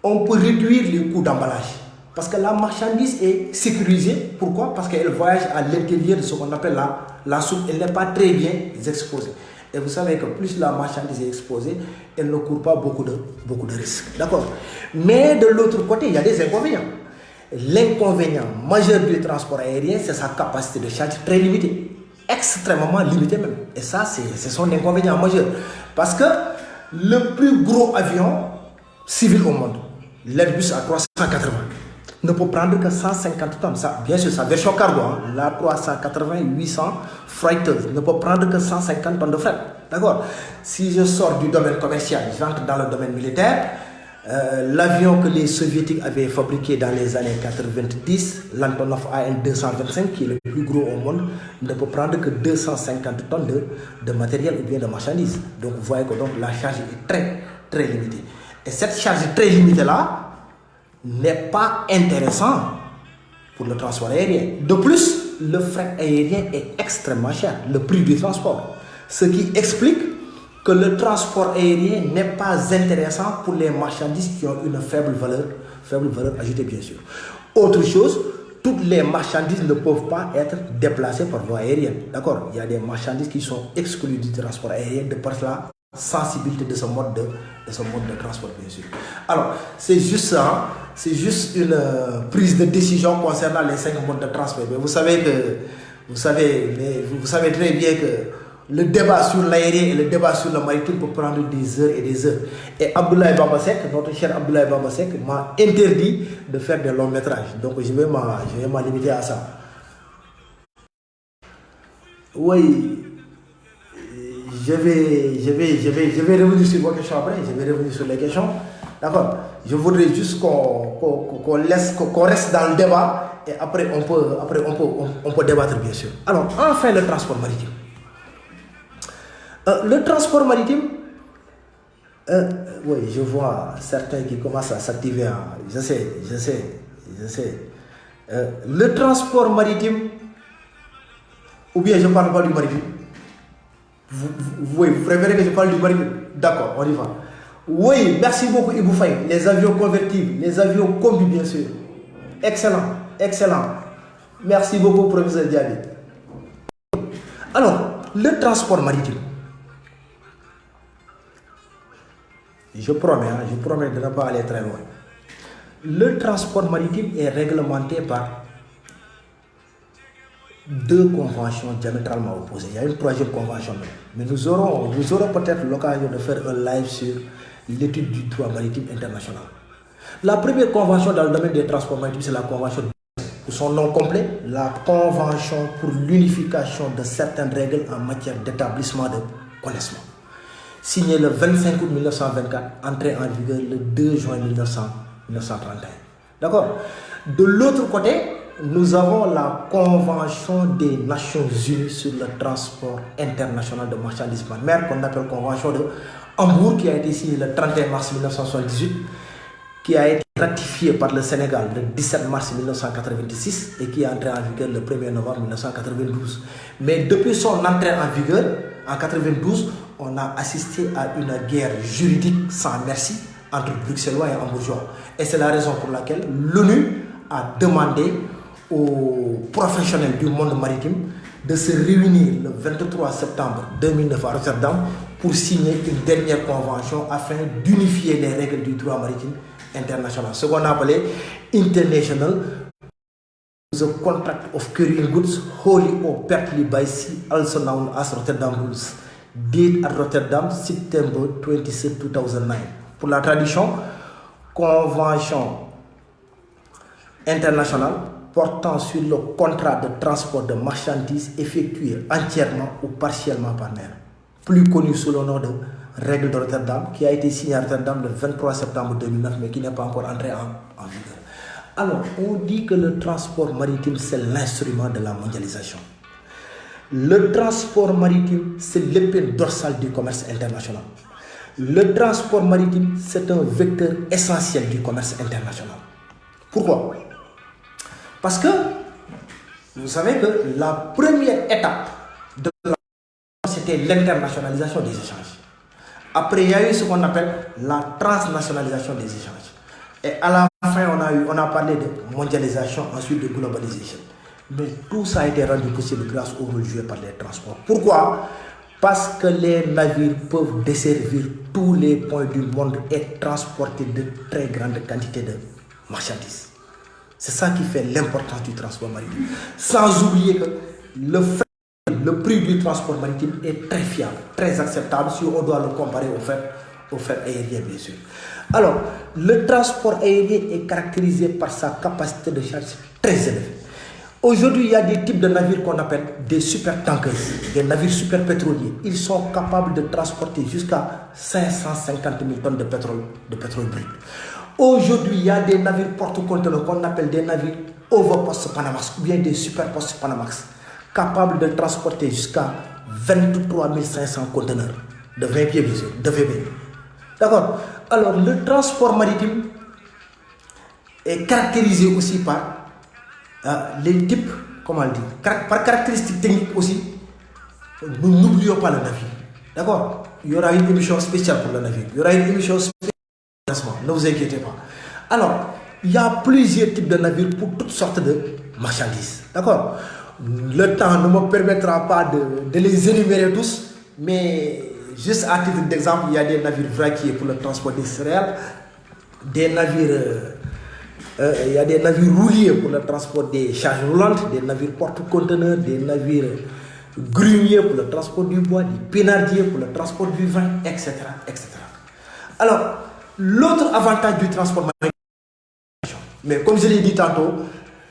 on peut réduire les coûts d'emballage. Parce que la marchandise est sécurisée. Pourquoi? Parce qu'elle voyage à l'intérieur de ce qu'on appelle la soupe. Elle n'est pas très bien exposée. Et vous savez que plus la marchandise est exposée, elle ne court pas beaucoup de risques. D'accord? Mais de l'autre côté, il y a des inconvénients. L'inconvénient majeur du transport aérien, c'est sa capacité de charge très limitée. Extrêmement limitée même. Et ça, c'est son inconvénient majeur. Parce que le plus gros avion civil au monde, l'Airbus A380, ne peut prendre que 150 tonnes. Ça, bien sûr, sa version cargo, la 380-800 freighters, ne peut prendre que 150 tonnes de fret. D'accord? Si je sors du domaine commercial, j'entre dans le domaine militaire, l'avion que les soviétiques avaient fabriqué dans les années 90, l'Antonov AN-225, qui est le plus gros au monde, ne peut prendre que 250 tonnes de matériel ou bien de marchandises. Donc vous voyez que donc, la charge est très, très limitée. Et cette charge très limitée-là n'est pas intéressante pour le transport aérien. De plus, le fret aérien est extrêmement cher, le prix du transport. Ce qui explique que le transport aérien n'est pas intéressant pour les marchandises qui ont une faible valeur ajoutée, bien sûr. Autre chose, toutes les marchandises ne peuvent pas être déplacées par voie aérienne. D'accord? Il y a des marchandises qui sont exclues du transport aérien de par la sensibilité de ce mode de transport, bien sûr. Alors, c'est juste ça, c'est juste une prise de décision concernant les 5 modes de transport. Mais vous savez très bien que le débat sur l'aérien et le débat sur le maritime peut prendre des heures et des heures. Et Abdoulaye Bambasek, notre cher Abdoulaye Bambasek, m'a interdit de faire des longs métrages. Donc je vais m'en limiter à ça. Oui, je vais revenir sur vos questions après. Je vais revenir sur les questions. D'accord? Je voudrais juste qu'on reste dans le débat et après on peut débattre, bien sûr. Alors, enfin, le transport maritime. Le transport maritime, oui, je vois certains qui commencent à s'activer. Je sais. Le transport maritime, ou bien je ne parle pas du maritime. Vous préférez que je parle du maritime? D'accord, on y va. Oui, merci beaucoup Ibou Faye. Les avions convertibles, les avions combi, bien sûr. Excellent. Merci beaucoup, professeur Diaby. Alors, le transport maritime. Je promets de ne pas aller très loin. Le transport maritime est réglementé par 2 conventions diamétralement opposées. Il y a une 3e convention. Mais nous aurons peut-être l'occasion de faire un live sur l'étude du droit maritime international. La première convention dans le domaine des transports maritimes, c'est la convention ou son nom complet, la Convention pour l'unification de certaines règles en matière d'établissement de connaissement. Signé le 25 août 1924, entré en vigueur le 2 juin 1931. D'accord? De l'autre côté, nous avons la Convention des Nations Unies sur le transport international de marchandises par mer, qu'on appelle Convention de Hambourg, qui a été signée le 31 mars 1978, qui a été ratifiée par le Sénégal le 17 mars 1986 et qui est entrée en vigueur le 1er novembre 1992. Mais depuis son entrée en vigueur, en 1992, on a assisté à une guerre juridique sans merci entre Bruxellois et Hambourgeois. Et c'est la raison pour laquelle l'ONU a demandé aux professionnels du monde maritime de se réunir le 23 septembre 2009 à Rotterdam pour signer une dernière convention afin d'unifier les règles du droit maritime international. Ce qu'on a appelé International the Contract of Carrying Goods wholly or partly by sea, also known as Rotterdam Rules, date at Rotterdam, September 27, 2009. Pour la traduction, Convention internationale portant sur le contrat de transport de marchandises effectué entièrement ou partiellement par mer, plus connu sous le nom de Règle de Rotterdam, qui a été signée à Rotterdam le 23 septembre 2009, mais qui n'est pas encore entré en vigueur. Alors, on dit que le transport maritime, c'est l'instrument de la mondialisation. Le transport maritime, c'est l'épine dorsale du commerce international. Le transport maritime, c'est un vecteur essentiel du commerce international. Pourquoi? Parce que vous savez que la première étape de la c'était l'internationalisation des échanges. Après, il y a eu ce qu'on appelle la transnationalisation des échanges. Et à la fin, on a parlé de mondialisation, ensuite de globalisation. Mais tout ça a été rendu possible grâce au rôle joué par les transports. Pourquoi? Parce que les navires peuvent desservir tous les points du monde et transporter de très grandes quantités de marchandises. C'est ça qui fait l'importance du transport maritime. Sans oublier que le prix du transport maritime est très fiable, très acceptable si on doit le comparer au fret aérien, bien sûr. Alors, le transport aérien est caractérisé par sa capacité de charge très élevée. Aujourd'hui, il y a des types de navires qu'on appelle des super tankers, des navires super pétroliers. Ils sont capables de transporter jusqu'à 550 000 tonnes de pétrole brut. Aujourd'hui, il y a des navires porte-conteneurs qu'on appelle des navires overpost Panamax ou bien des superpost Panamax, capables de transporter jusqu'à 23 500 conteneurs de 20 pieds, bien sûr, de 20 pieds. D'accord? Alors, le transport maritime est caractérisé aussi par les types, comment on dit, par caractéristiques techniques aussi. Nous n'oublions pas le navire. D'accord? Il y aura une émission spéciale pour le navire. Il y aura une émission spéciale. Ne vous inquiétez pas. Alors, il y a plusieurs types de navires pour toutes sortes de marchandises. D'accord? Le temps ne me permettra pas de les énumérer tous, mais juste à titre d'exemple, il y a des navires vraquiers pour le transport des céréales, des navires, il y a des navires rouliers pour le transport des charges roulantes, des navires porte-conteneurs, des navires grumiers pour le transport du bois, des pénardiers pour le transport du vin, etc., etc. Alors, l'autre avantage du transport maritime, mais comme je l'ai dit tantôt,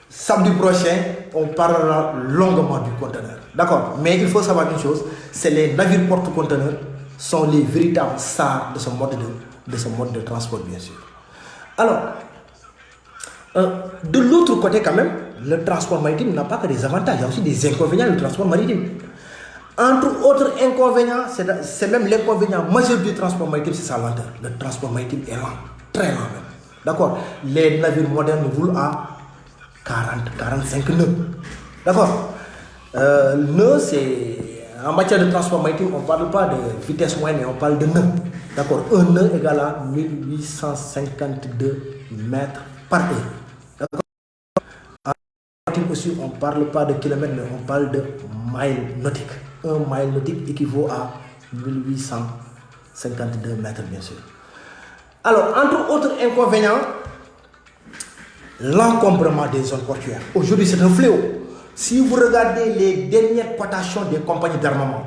samedi prochain, on parlera longuement du conteneur. D'accord? Mais il faut savoir une chose, c'est les navires porte-conteneurs sont les véritables stars de ce mode de transport, bien sûr. Alors, de l'autre côté quand même, le transport maritime n'a pas que des avantages, il y a aussi des inconvénients du transport maritime. Entre autres inconvénients, c'est même l'inconvénient majeur du transport maritime, c'est sa lenteur. Le transport maritime est lent, très lent même. D'accord? Les navires modernes roulent à 40-45 nœuds. D'accord? Nœuds, c'est... En matière de transport maritime, on ne parle pas de vitesse moyenne, mais on parle de nœuds. D'accord? Un nœud égale à 1852 mètres par heure. D'accord? En maritime aussi, on ne parle pas de kilomètres, mais on parle de miles nautiques. Un mile nautique équivaut à 1852 mètres, bien sûr. Alors, entre autres inconvénients, l'encombrement des zones portuaires. Aujourd'hui, c'est un fléau. Si vous regardez les dernières cotations des compagnies d'armement,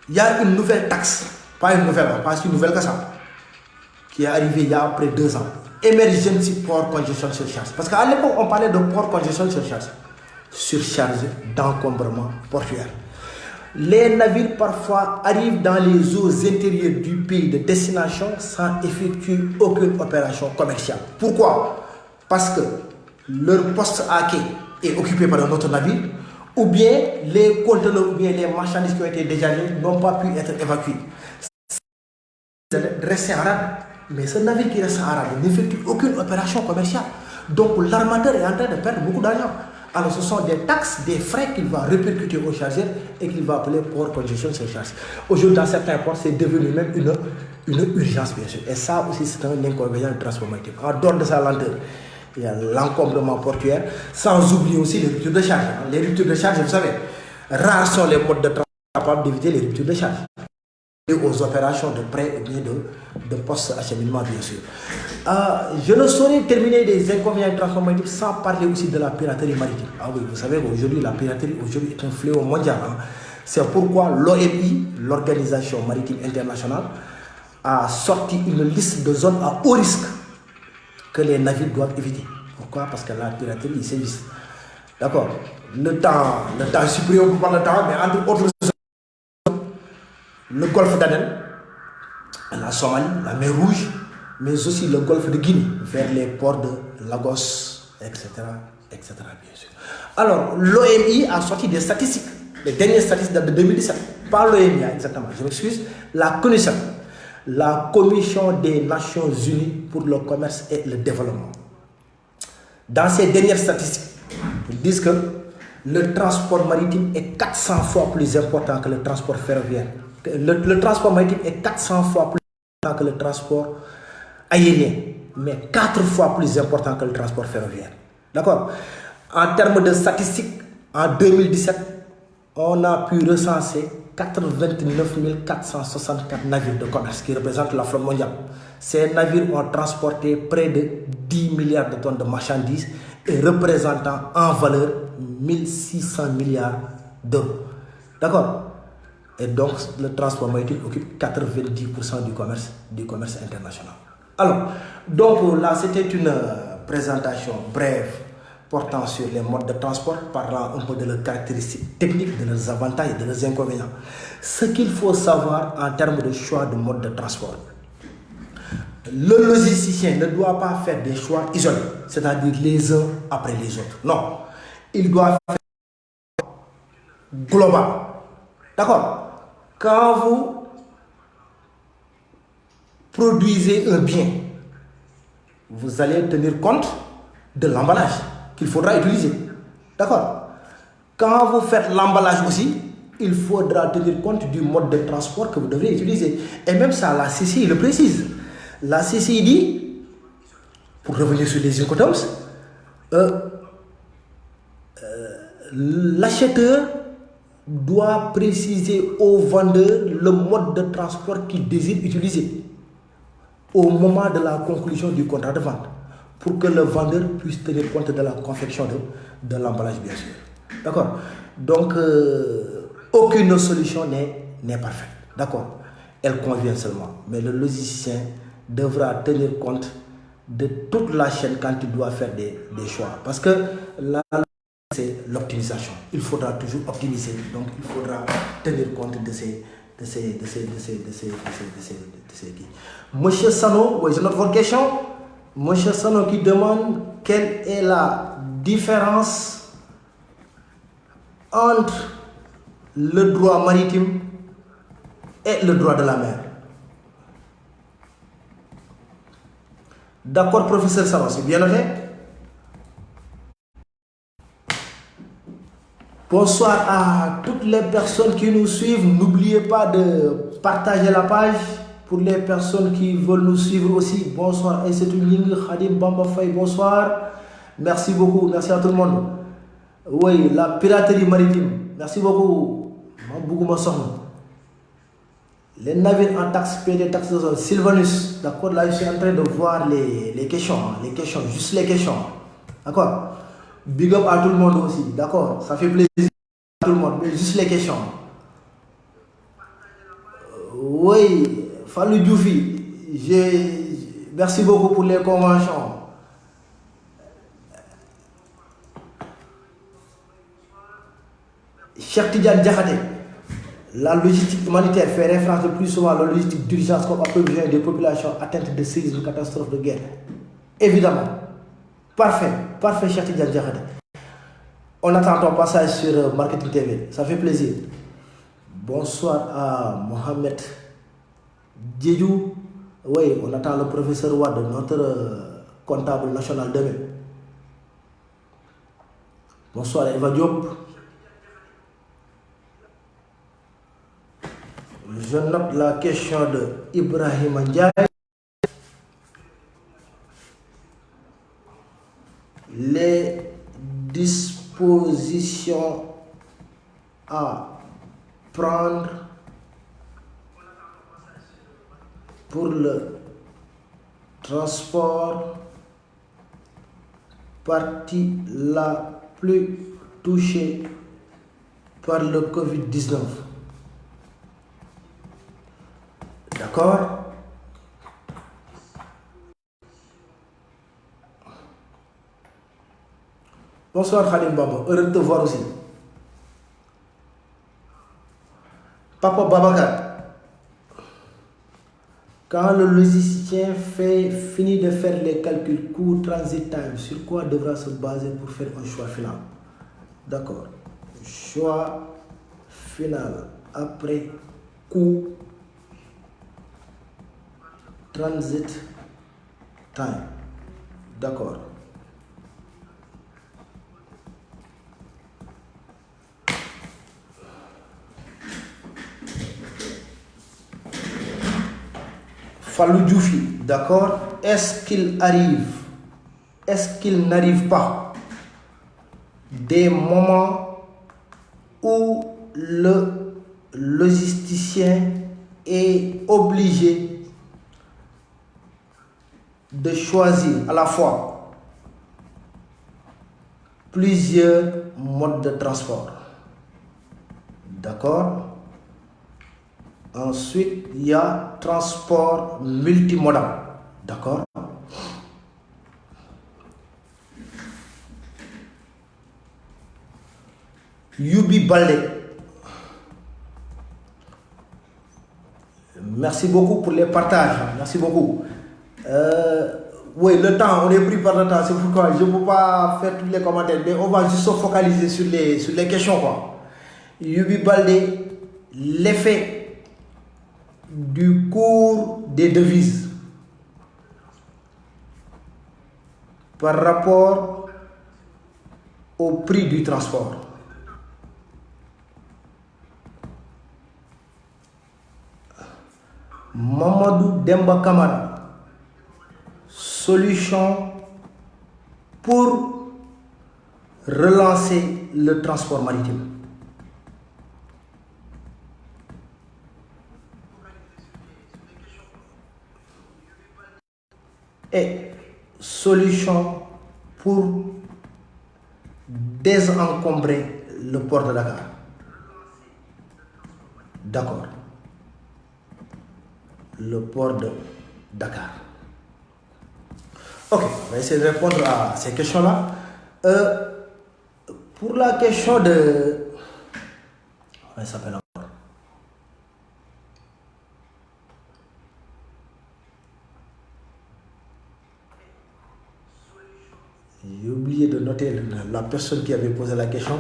il y a une nouvelle taxe, pas une nouvelle que ça, qui est arrivée il y a près de 2 ans. emergency port congestion surcharge. Parce qu'à l'époque, on parlait de port congestion surcharge d'encombrement portuaire. Les navires parfois arrivent dans les eaux intérieures du pays de destination sans effectuer aucune opération commerciale. Pourquoi? Parce que leur poste à quai est occupé par un autre navire, ou bien les conteneurs ou bien les marchandises qui ont été déchargées n'ont pas pu être évacués. Rester en rade. Mais ce navire qui reste en rade n'effectue aucune opération commerciale. Donc l'armateur est en train de perdre beaucoup d'argent. Alors ce sont des taxes, des frais qu'il va répercuter au chargeur et qu'il va appeler port congestion surcharge. Aujourd'hui, dans certains ports, c'est devenu même une urgence, bien sûr. Et ça aussi, c'est un inconvénient du transport maritime. En dehors de sa lenteur, il y a l'encombrement portuaire, sans oublier aussi les ruptures de charge. Les ruptures de charge, vous savez, rares sont les modes de transport capables d'éviter les ruptures de charge. Et aux opérations de prêt ou bien de post-acheminement, bien sûr. Je ne saurais terminer des inconvénients du transport maritime sans parler aussi de la piraterie maritime. Ah oui, vous savez qu'aujourd'hui, la piraterie est un fléau mondial. C'est pourquoi l'OMI, l'Organisation maritime internationale, a sorti une liste de zones à haut risque que les navires doivent éviter. Pourquoi? Parce que la piraterie, il sévit. D'accord. Le temps est supérieur pour prendre le temps, mais entre autres zones, le golfe d'Aden, la Somalie, la mer Rouge, mais aussi le golfe de Guinée, vers les ports de Lagos, etc., etc., bien sûr. Alors, l'OMI a sorti des statistiques, les dernières statistiques datent de 2017, pas l'OMI exactement, je m'excuse, la CONUSA, la Commission des Nations Unies pour le commerce et le développement. Dans ces dernières statistiques, ils disent que le transport maritime est 400 fois plus important que le transport ferroviaire. Le transport maritime est 400 fois plus important que le transport aérien, mais 4 fois plus important que le transport ferroviaire. D'accord? En termes de statistiques, en 2017, on a pu recenser 89 464 navires de commerce qui représentent la flotte mondiale. Ces navires ont transporté près de 10 milliards de tonnes de marchandises et représentant en valeur 1600 milliards d'euros. D'accord? Et donc, le transport maritime occupe 90% du commerce international. Alors, donc là, c'était une présentation brève portant sur les modes de transport, parlant un peu de leurs caractéristiques techniques, de leurs avantages et de leurs inconvénients. Ce qu'il faut savoir en termes de choix de mode de transport. Le logisticien ne doit pas faire des choix isolés, c'est-à-dire les uns après les autres. Non, il doit faire global. D'accord? Quand vous produisez un bien, vous allez tenir compte de l'emballage qu'il faudra utiliser. D'accord? Quand vous faites l'emballage aussi, il faudra tenir compte du mode de transport que vous devrez utiliser. Et même ça, la CCI le précise. La CCI dit, pour revenir sur les Incoterms, l'acheteur doit préciser au vendeur le mode de transport qu'il désire utiliser au moment de la conclusion du contrat de vente pour que le vendeur puisse tenir compte de la confection de l'emballage, bien sûr. D'accord? Donc, aucune solution n'est parfaite. D'accord? Elle convient seulement. Mais le logisticien devra tenir compte de toute la chaîne quand il doit faire des choix. Parce que là, c'est l'optimisation. Il faudra toujours optimiser. Donc, il faudra tenir compte de ces Monsieur Sano, oui, c'est notre question. Monsieur Sano qui demande quelle est la différence entre le droit maritime et le droit de la mer. D'accord, professeur Sano, c'est bien noté. Bonsoir à toutes les personnes qui nous suivent. N'oubliez pas de partager la page. Pour les personnes qui veulent nous suivre aussi, bonsoir. Et c'est une ligne Khadim Bamba Faye, bonsoir. Merci beaucoup, merci à tout le monde. Oui, la piraterie maritime. Merci beaucoup. Les navires en taxe payent des taxes de zone. Sylvanus, d'accord, là je suis en train de voir les questions, juste les questions. D'accord. Big up à tout le monde aussi, d'accord, ça fait plaisir à tout le monde, mais juste les questions. Oui, Fallou Djoufi, merci beaucoup pour les conventions. Cheikh Tidiane Diakhaté, la logistique humanitaire fait référence le plus souvent à la logistique d'urgence comme appui besoin des populations atteintes de séismes, de catastrophes de guerre. Évidemment. Parfait, parfait, Cheikh Tidiane Diakhaté. On attend ton passage sur Marketing TV, ça fait plaisir. Bonsoir à Mohamed Djedjou. Oui, on attend le professeur Wade, notre comptable national demain. Bonsoir Eva Diop. Je note la question de Ibrahim Ndiaye. Les dispositions à prendre pour le transport, partie la plus touchée par le Covid-19. D'accord? Bonsoir Khadim Baba, heureux de te voir aussi. Papa Babacar, quand le logisticien finit de faire les calculs coût transit time, sur quoi devra se baser pour faire un choix final? D'accord. Choix final après coût transit time. D'accord. Fallou Djoufi, d'accord? Est-ce qu'il n'arrive pas des moments où le logisticien est obligé de choisir à la fois plusieurs modes de transport? D'accord? Ensuite, il y a transport multimodal. D'accord? Yubi Balde. Merci beaucoup pour les partages. Merci beaucoup. Oui, le temps, on est pris par le temps. C'est pourquoi je ne peux pas faire tous les commentaires. Mais on va juste se focaliser sur les questions, quoi. Yubi Balde, l'effet du cours des devises par rapport au prix du transport. Mamadou Demba Kamara, solution pour relancer le transport maritime. Et solution pour désencombrer le port de Dakar. D'accord. Le port de Dakar. Ok, on va essayer de répondre à ces questions-là. Pour la question de... Comment il s'appelle encore? J'ai oublié de noter la personne qui avait posé la question.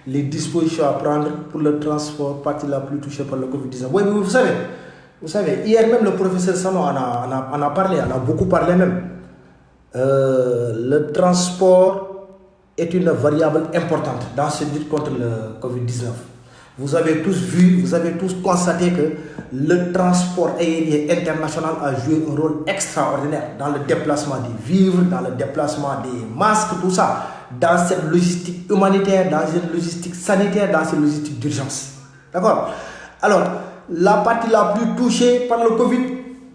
Les dispositions à prendre pour le transport, partie la plus touchée par le Covid-19. Oui, mais vous savez, hier même le professeur Sano en a parlé, en a beaucoup parlé même. Le transport est une variable importante dans cette lutte contre le Covid-19. Vous avez tous vu, vous avez tous constaté que le transport aérien international a joué un rôle extraordinaire dans le déplacement des vivres, dans le déplacement des masques, tout ça, dans cette logistique humanitaire, dans une logistique sanitaire, dans cette logistique d'urgence. D'accord? Alors, la partie la plus touchée par le Covid,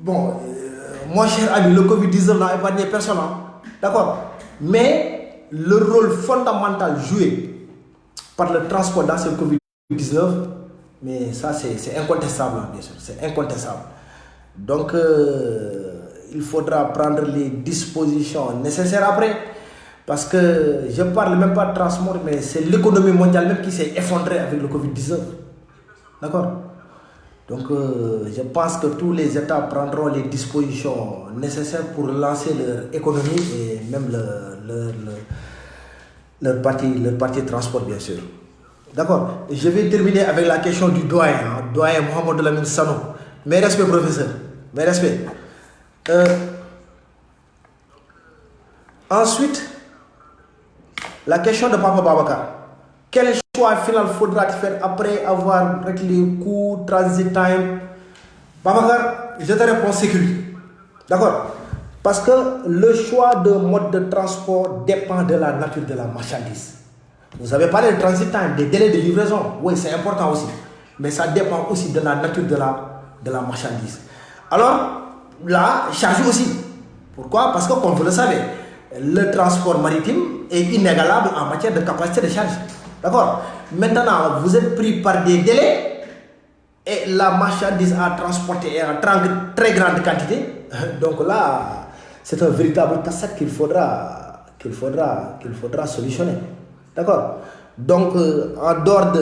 bon, mon cher ami, le Covid-19 n'a épargné personne, hein? D'accord? Mais le rôle fondamental joué par le transport dans ce Covid-19, mais ça c'est incontestable, bien sûr, c'est incontestable. Donc, il faudra prendre les dispositions nécessaires après. Parce que je ne parle même pas de transport, mais c'est l'économie mondiale même qui s'est effondrée avec le Covid-19. D'accord? Donc, je pense que tous les États prendront les dispositions nécessaires pour lancer leur économie et même leur partie transport, bien sûr. D'accord? Je vais terminer avec la question du doyen, doyen Mohamed Lamine Sano. Mes respects, professeur. Mes respects. Ensuite, la question de Papa Babacar. Quel choix final faudra-t-il faire après avoir réglé les coûts, transit time? Babacar, je te réponds sécurité. D'accord? Parce que le choix de mode de transport dépend de la nature de la marchandise. Vous avez parlé de transit time, des délais de livraison. Oui, c'est important aussi. Mais ça dépend aussi de la nature de la marchandise. Alors, là, charge aussi. Pourquoi? Parce que, comme vous le savez, le transport maritime est inégalable en matière de capacité de charge. D'accord? Maintenant, vous êtes pris par des délais et la marchandise à transporter est en très grande quantité. Donc là, c'est un véritable casse-tête qu'il faudra solutionner. D'accord? Donc, en dehors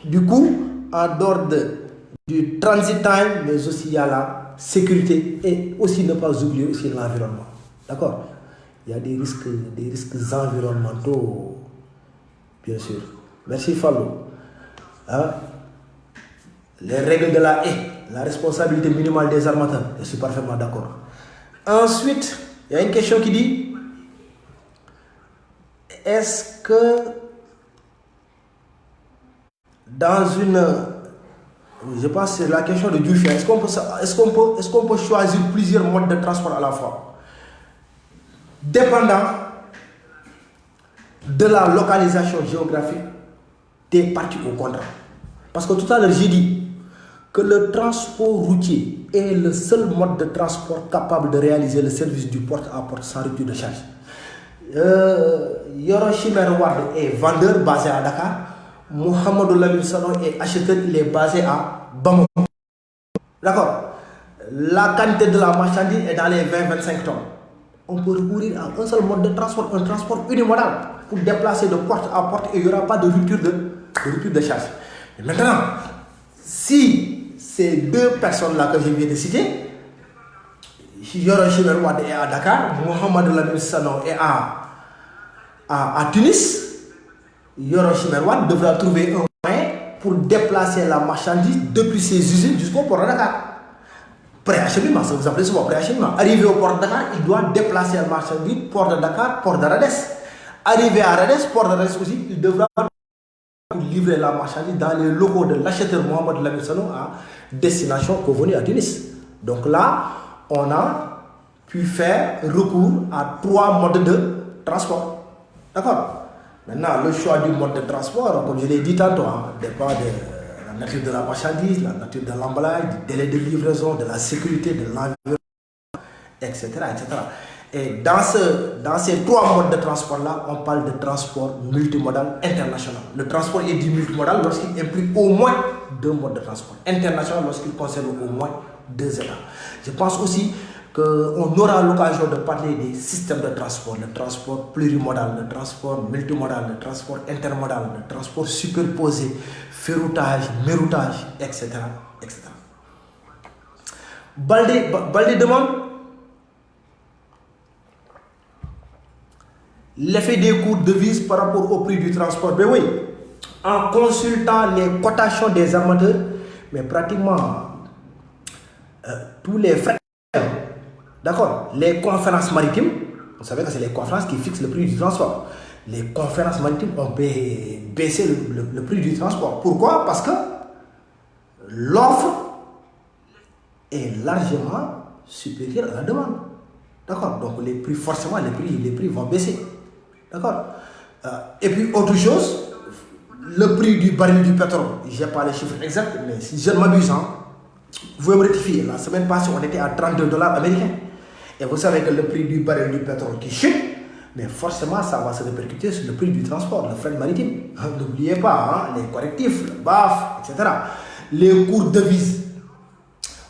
du coût, en dehors du transit time, mais aussi il y a la sécurité et aussi ne pas oublier aussi l'environnement. D'accord? Il y a des risques environnementaux, bien sûr. Merci Fallou. Hein? Les règles de la haie, la responsabilité minimale des armateurs, je suis parfaitement d'accord. Ensuite, il y a une question qui dit, est-ce que dans une... Je pense que c'est la question de Dufia. Est-ce qu'on peut choisir plusieurs modes de transport à la fois? Dépendant de la localisation géographique des parties au contrat. Parce que tout à l'heure, j'ai dit que le transport routier est le seul mode de transport capable de réaliser le service du porte-à-porte sans rupture de charge. Yoro Chimer Wade est vendeur basé à Dakar. Mohamedou Lamine Sano est acheteur, il est basé à Bamako. D'accord? La quantité de la marchandise est dans les 20-25 tonnes. On peut recourir à un seul mode de transport, un transport unimodal pour déplacer de porte à porte et il n'y aura pas de rupture de charge. Et maintenant, si ces deux personnes-là que je viens de citer, Yoro Chimer Wade est à Dakar, Mohamedou Lamine Sano est à Tunis, Yoro Chimer Wade devra trouver un moyen pour déplacer la marchandise depuis ses usines jusqu'au port de Dakar. Préacheminement, ça vous appelez souvent préacheminement. Arrivé au port de Dakar, il doit déplacer la marchandise, port de Dakar, port d'Aradès. Arrivé à Aradès, port d'Aradès aussi, il devra livrer la marchandise dans les locaux de l'acheteur Mohamed Lamine Sano à destination convenue à Tunis. Donc là, on a pu faire recours à 3 modes de transport. D'accord? Maintenant, le choix du mode de transport, comme je l'ai dit tantôt, dépend de la nature de la marchandise, la nature de l'emballage, du délai de livraison, de la sécurité, de l'environnement, etc., etc. Et dans ces 3 modes de transport-là, on parle de transport multimodal international. Le transport est dit multimodal lorsqu'il implique au moins 2 modes de transport. International lorsqu'il concerne au moins 2 États. Je pense aussi qu'on aura l'occasion de parler des systèmes de transport, le transport plurimodal, le transport multimodal, le transport intermodal, le transport superposé, ferroutage, méroutage, etc., etc. Baldé demande l'effet des coûts de devise par rapport au prix du transport. Ben oui, en consultant les cotations des armateurs, mais pratiquement tous les frais. D'accord? Les conférences maritimes, vous savez que c'est les conférences qui fixent le prix du transport. Les conférences maritimes ont baissé le prix du transport. Pourquoi? Parce que l'offre est largement supérieure à la demande. D'accord? Donc les prix, forcément, les prix vont baisser. D'accord? Et puis autre chose, le prix du baril du pétrole, je n'ai pas les chiffres exacts, mais si je ne m'abuse, vous pouvez me rectifier. La semaine passée, on était à $32 américains. Et vous savez que le prix du baril du pétrole qui chute, mais forcément, ça va se répercuter sur le prix du transport, le fret maritime. N'oubliez pas, les correctifs, le BAF, etc. Les cours de devises.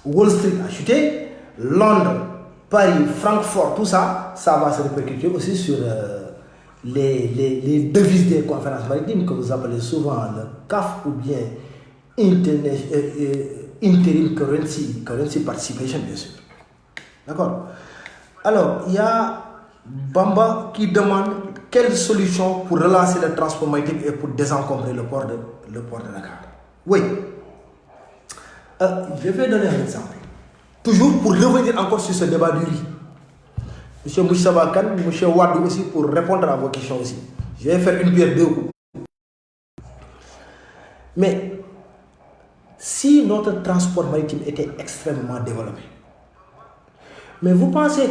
Wall Street a chuté, Londres Paris, Francfort, tout ça, ça va se répercuter aussi sur les devises des conférences maritimes que vous appelez souvent le CAF ou bien Interim Currency Participation, bien sûr. D'accord. Alors, il y a Bamba qui demande quelle solution pour relancer le transport maritime et pour désencombrer le port de Dakar. Oui. Je vais donner un exemple. Toujours pour revenir encore sur ce débat du riz. Monsieur Moussa Bakan, Monsieur Wad aussi pour répondre à vos questions aussi. Je vais faire une pierre deux coups. Mais si notre transport maritime était extrêmement développé, mais vous pensez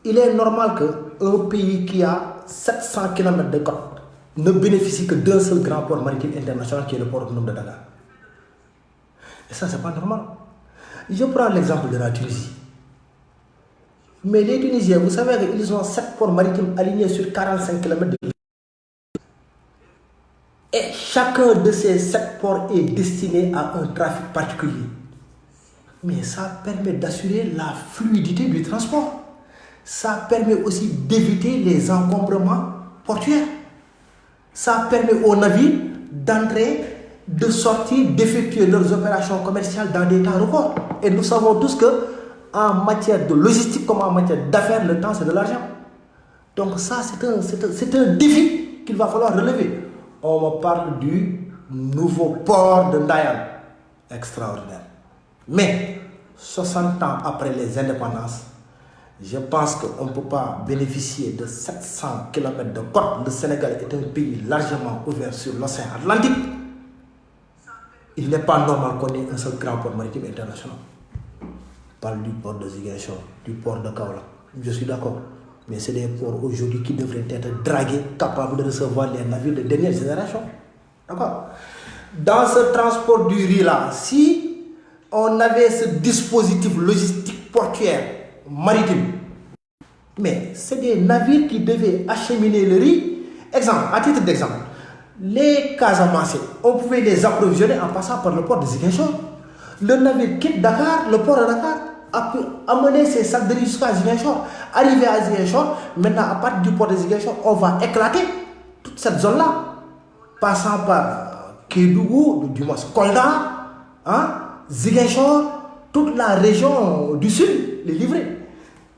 qu'il est normal qu'un pays qui a 700 km de côte ne bénéficie que d'un seul grand port maritime international qui est le port autonome de Dakar? Et ça, c'est pas normal. Je prends l'exemple de la Tunisie. Mais les Tunisiens, vous savez qu'ils ont 7 ports maritimes alignés sur 45 km de... Et chacun de ces 7 ports est destiné à un trafic particulier. Mais ça permet d'assurer la fluidité du transport. Ça permet aussi d'éviter les encombrements portuaires. Ça permet aux navires d'entrer, de sortir, d'effectuer leurs opérations commerciales dans des temps records. Et nous savons tous que en matière de logistique comme en matière d'affaires, le temps c'est de l'argent. Donc ça c'est un défi qu'il va falloir relever. On me parle du nouveau port de Ndayane. Extraordinaire. Mais 60 ans après les indépendances, je pense qu'on ne peut pas bénéficier de 700 km de côte. Le Sénégal est un pays largement ouvert sur l'océan Atlantique. Il n'est pas normal qu'on ait un seul grand port maritime international. On parle du port de Ziguinchor, du port de Kaolack. Je suis d'accord. Mais c'est des ports aujourd'hui qui devraient être dragués, capables de recevoir les navires de dernière génération. D'accord. Dans ce transport du riz-là, si on avait ce dispositif logistique portuaire maritime, mais c'est des navires qui devaient acheminer le riz. Exemple, à titre d'exemple, les Casamançais, on pouvait les approvisionner en passant par le port de Ziguinchor. Le navire quitte Dakar, le port de Dakar, a pu amener ses sacs de riz jusqu'à Ziguinchor. Arrivé à Ziguinchor, maintenant à partir du port de Ziguinchor, on va éclater toute cette zone-là, passant par Kédougou, du moins Kolda, Ziguinchor, toute la région du sud, les livrets.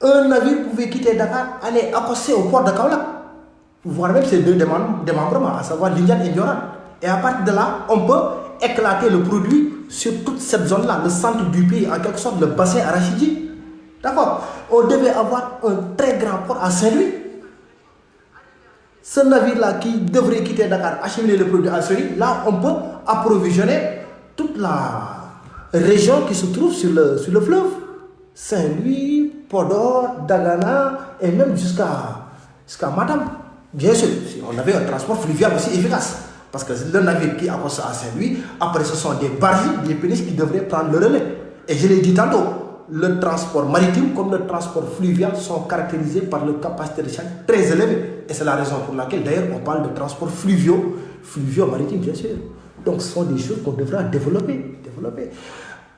Un navire pouvait quitter Dakar, aller accoster au port de Kaolack, voire même ces deux démembrements, à savoir l'Indian et Dioran. Et à partir de là, on peut éclater le produit sur toute cette zone-là, le centre du pays, en quelque sorte le bassin arachidier. D'accord. On devait avoir un très grand port à Saint-Louis. Ce navire-là qui devrait quitter Dakar, acheminer le produit à Saint-Louis, là on peut approvisionner toute la région qui se trouve sur le fleuve. Saint-Louis, Podor, Dagana et même jusqu'à Matam. Bien sûr, si on avait un transport fluvial aussi efficace. Parce que le navire qui accoste à Saint-Louis, après ce sont des barges, des péniches qui devraient prendre le relais. Et je l'ai dit tantôt, le transport maritime comme le transport fluvial sont caractérisés par leur capacité de charge très élevée. Et c'est la raison pour laquelle d'ailleurs on parle de transport fluvio-maritime, bien sûr. Donc ce sont des choses qu'on devra développer.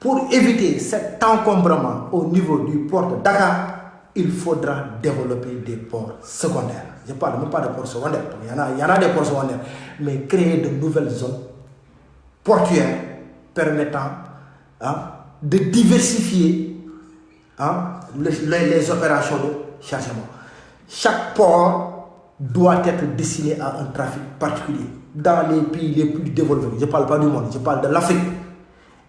Pour éviter cet encombrement au niveau du port de Dakar, il faudra développer des ports secondaires. Je ne parle même pas de ports secondaires, il y en a des ports secondaires, mais créer de nouvelles zones portuaires permettant de diversifier les opérations de chargement. Chaque port doit être destiné à un trafic particulier. Dans les pays les plus développés, je ne parle pas du monde, je parle de l'Afrique,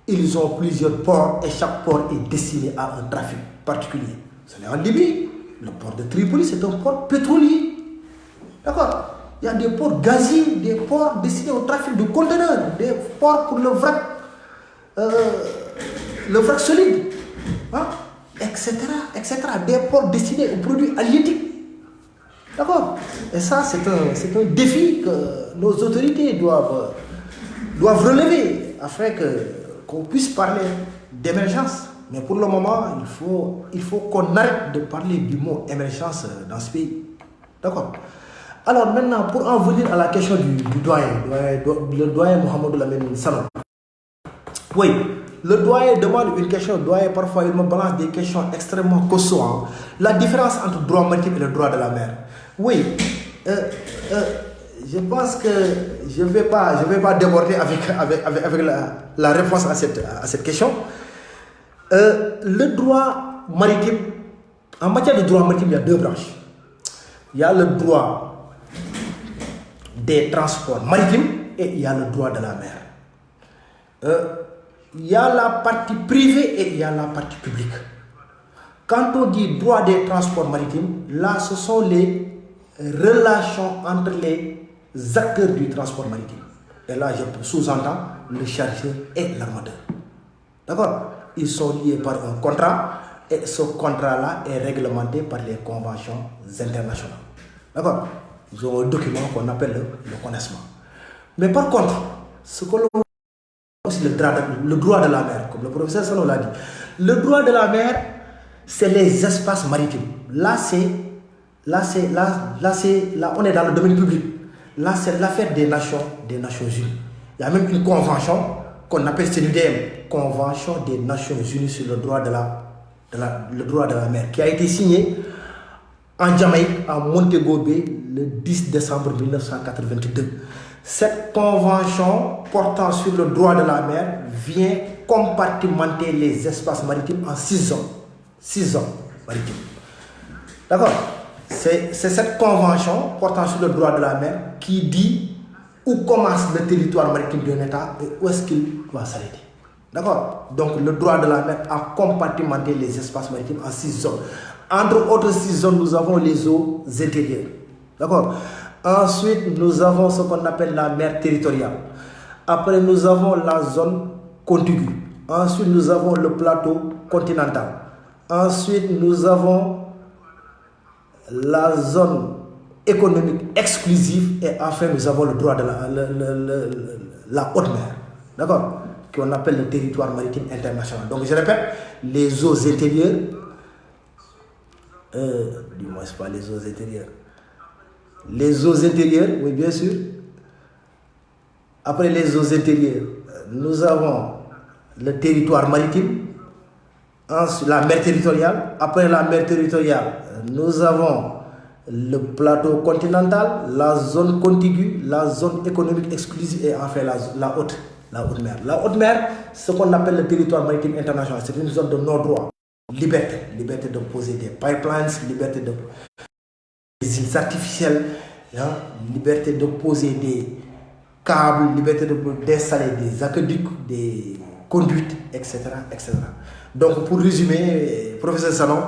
ils ont plusieurs ports et chaque port est destiné à un trafic particulier. C'est en Libye, le port de Tripoli, c'est un port pétrolier. D'accord. Il y a des ports gaziers, des ports destinés au trafic de conteneurs, des ports pour le vrac solide, etc. Des ports destinés aux produits halieutiques. D'accord. Et ça, c'est un défi que nos autorités doivent relever afin qu'on puisse parler d'émergence. Mais pour le moment, il faut qu'on arrête de parler du mot émergence dans ce pays. D'accord. Alors maintenant, pour en venir à la question du doyen, le doyen Mohamedou Lamine Sano. Oui, Le doyen demande une question, le doyen parfois il me balance des questions extrêmement costauds. Hein. La différence entre le droit maritime et le droit de la mer. Oui, je pense que je vais pas déborder avec la réponse à cette question. Le droit maritime, en matière de droit maritime, il y a deux branches. Il y a le droit des transports maritimes et il y a le droit de la mer. Il y a la partie privée et il y a la partie publique. Quand on dit droit des transports maritimes, là ce sont les relations entre les acteurs du transport maritime. Et là je sous-entends le chargeur et l'armateur. D'accord? Ils sont liés par un contrat et ce contrat-là est réglementé par les conventions internationales. D'accord? Ils ont un document qu'on appelle le connaissement. Mais par contre, ce que l'on aussi le droit de la mer, comme le professeur Sano l'a dit. Le droit de la mer, c'est les espaces maritimes. Là, on est dans le domaine public. Là, c'est l'affaire des Nations Unies. Il y a même une convention qu'on appelle CNUDM, Convention des Nations Unies sur le droit de la mer, qui a été signée en Jamaïque, à Montego Bay, le 10 décembre 1982. Cette convention portant sur le droit de la mer vient compartimenter les espaces maritimes en 6 zones. 6 zones maritimes. D'accord? C'est cette convention portant sur le droit de la mer qui dit où commence le territoire maritime d'un État et où est-ce qu'il doit s'arrêter. D'accord? Donc le droit de la mer a compartimenté les espaces maritimes en 6 zones. Entre autres 6 zones, nous avons les eaux intérieures. D'accord? Ensuite, nous avons ce qu'on appelle la mer territoriale. Après, nous avons la zone contiguë. Ensuite, nous avons le plateau continental. Ensuite, nous avons la zone économique exclusive. Et enfin, nous avons le droit de la haute mer. D'accord? Qu'on appelle le territoire maritime international. Donc, je répète, les eaux intérieures, du moins, c'est pas les eaux intérieures. Les eaux intérieures, oui, bien sûr. Après les eaux intérieures, nous avons le territoire maritime, ensuite la mer territoriale. Après la mer territoriale, nous avons le plateau continental, la zone contiguë, la zone économique exclusive et enfin la haute mer. La haute mer, ce qu'on appelle le territoire maritime international, c'est une zone de non-droit. Liberté de poser des pipelines, liberté de des îles artificielles, hein, liberté de poser des câbles, liberté d'installer des aqueducs, des conduites, etc., etc. Donc, pour résumer, professeur Salon,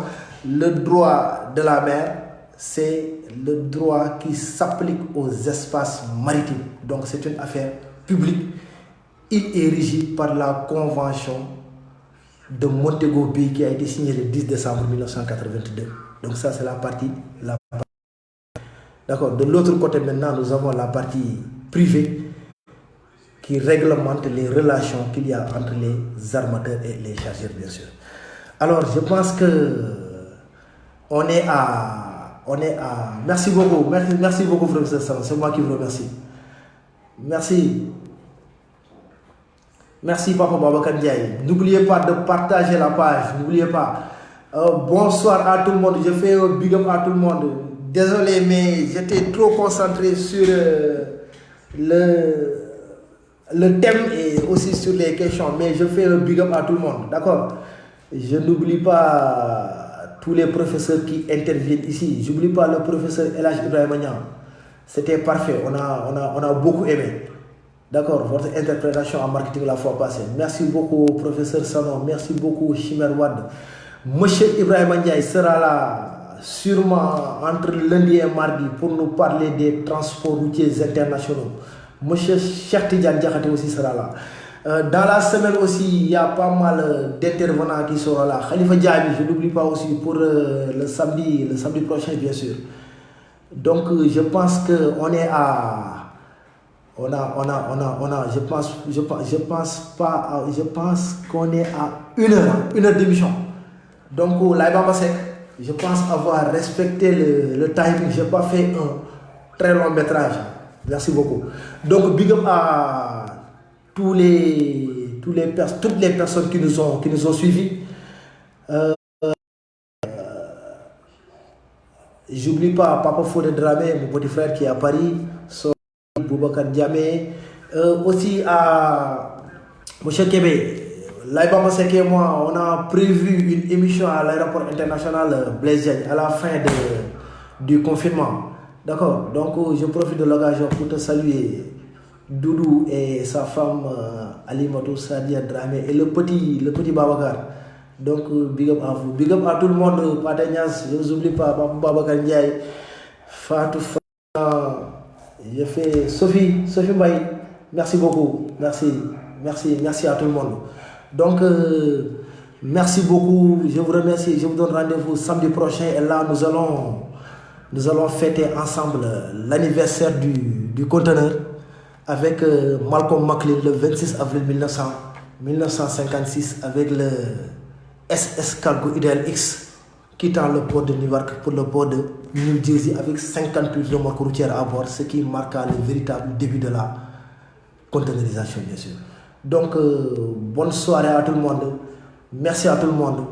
le droit de la mer, c'est le droit qui s'applique aux espaces maritimes. Donc, c'est une affaire publique. Il est régi par la Convention de Montego Bay qui a été signée le 10 décembre 1982. Donc, ça, c'est la partie. D'accord. De l'autre côté, maintenant, nous avons la partie privée qui réglemente les relations qu'il y a entre les armateurs et les chargeurs, bien sûr. Alors, je pense que on est à merci beaucoup, merci beaucoup, professeur Sam. C'est moi qui vous remercie. Merci, Papa Babacar Ndiaye. N'oubliez pas de partager la page. N'oubliez pas. Bonsoir à tout le monde. Je fais un big up à tout le monde. Désolé, mais j'étais trop concentré sur le thème et aussi sur les questions. Mais je fais un big up à tout le monde. D'accord? Je n'oublie pas tous les professeurs qui interviennent ici. J'oublie pas le professeur Elhaj Ibrahima Niang. C'était parfait. On a beaucoup aimé. D'accord, votre interprétation en marketing la fois passée. Merci beaucoup, professeur Sano. Merci beaucoup, Chimer Wad. Monsieur Ibrahima Ndiaye sera là sûrement entre lundi et mardi pour nous parler des transports routiers internationaux. Monsieur Cheikh Tidiane Diakhaté aussi sera là. Dans la semaine aussi, il y a pas mal d'intervenants qui seront là. Khalifa Diaby, je n'oublie pas aussi pour le samedi prochain, bien sûr. Donc, je pense qu'on est à... je pense qu'on est à une heure d'émission. Donc, là, je pense avoir respecté le timing. Je n'ai pas fait un très long métrage. Merci beaucoup. Donc, big up à tous les toutes les personnes qui nous ont suivis. J'oublie pas Papa Fodé Dramé, mon petit frère qui est à Paris, Boubacar Diamé, aussi à M. Kébé. Laïba Maseke et moi, on a prévu une émission à l'aéroport international Blaise Diagne à la fin du confinement. D'accord. Donc, je profite de l'occasion pour te saluer Doudou et sa femme Alimatou Sadia Dramé et le petit Babacar. Donc, big up à vous. Big up à tout le monde. Patagnas, je ne vous oublie pas. Babacar Ndiaye, Fatou Fana, j'ai fait Sophie Mbaye. Merci beaucoup. Merci à tout le monde. Donc, merci beaucoup. Je vous remercie. Je vous donne rendez-vous samedi prochain. Et là, nous allons fêter ensemble l'anniversaire du conteneur avec Malcolm McLean le 26 avril 1956 avec le SS Cargo Ideal X quittant le port de Newark pour le port de New Jersey avec 58 remorques routières à bord, ce qui marqua le véritable début de la containerisation, bien sûr. Donc, bonne soirée à tout le monde. Merci à tout le monde.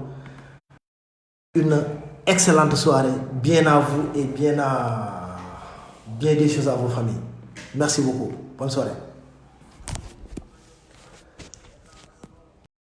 Une excellente soirée. Bien à vous et bien des choses à vos familles. Merci beaucoup. Bonne soirée.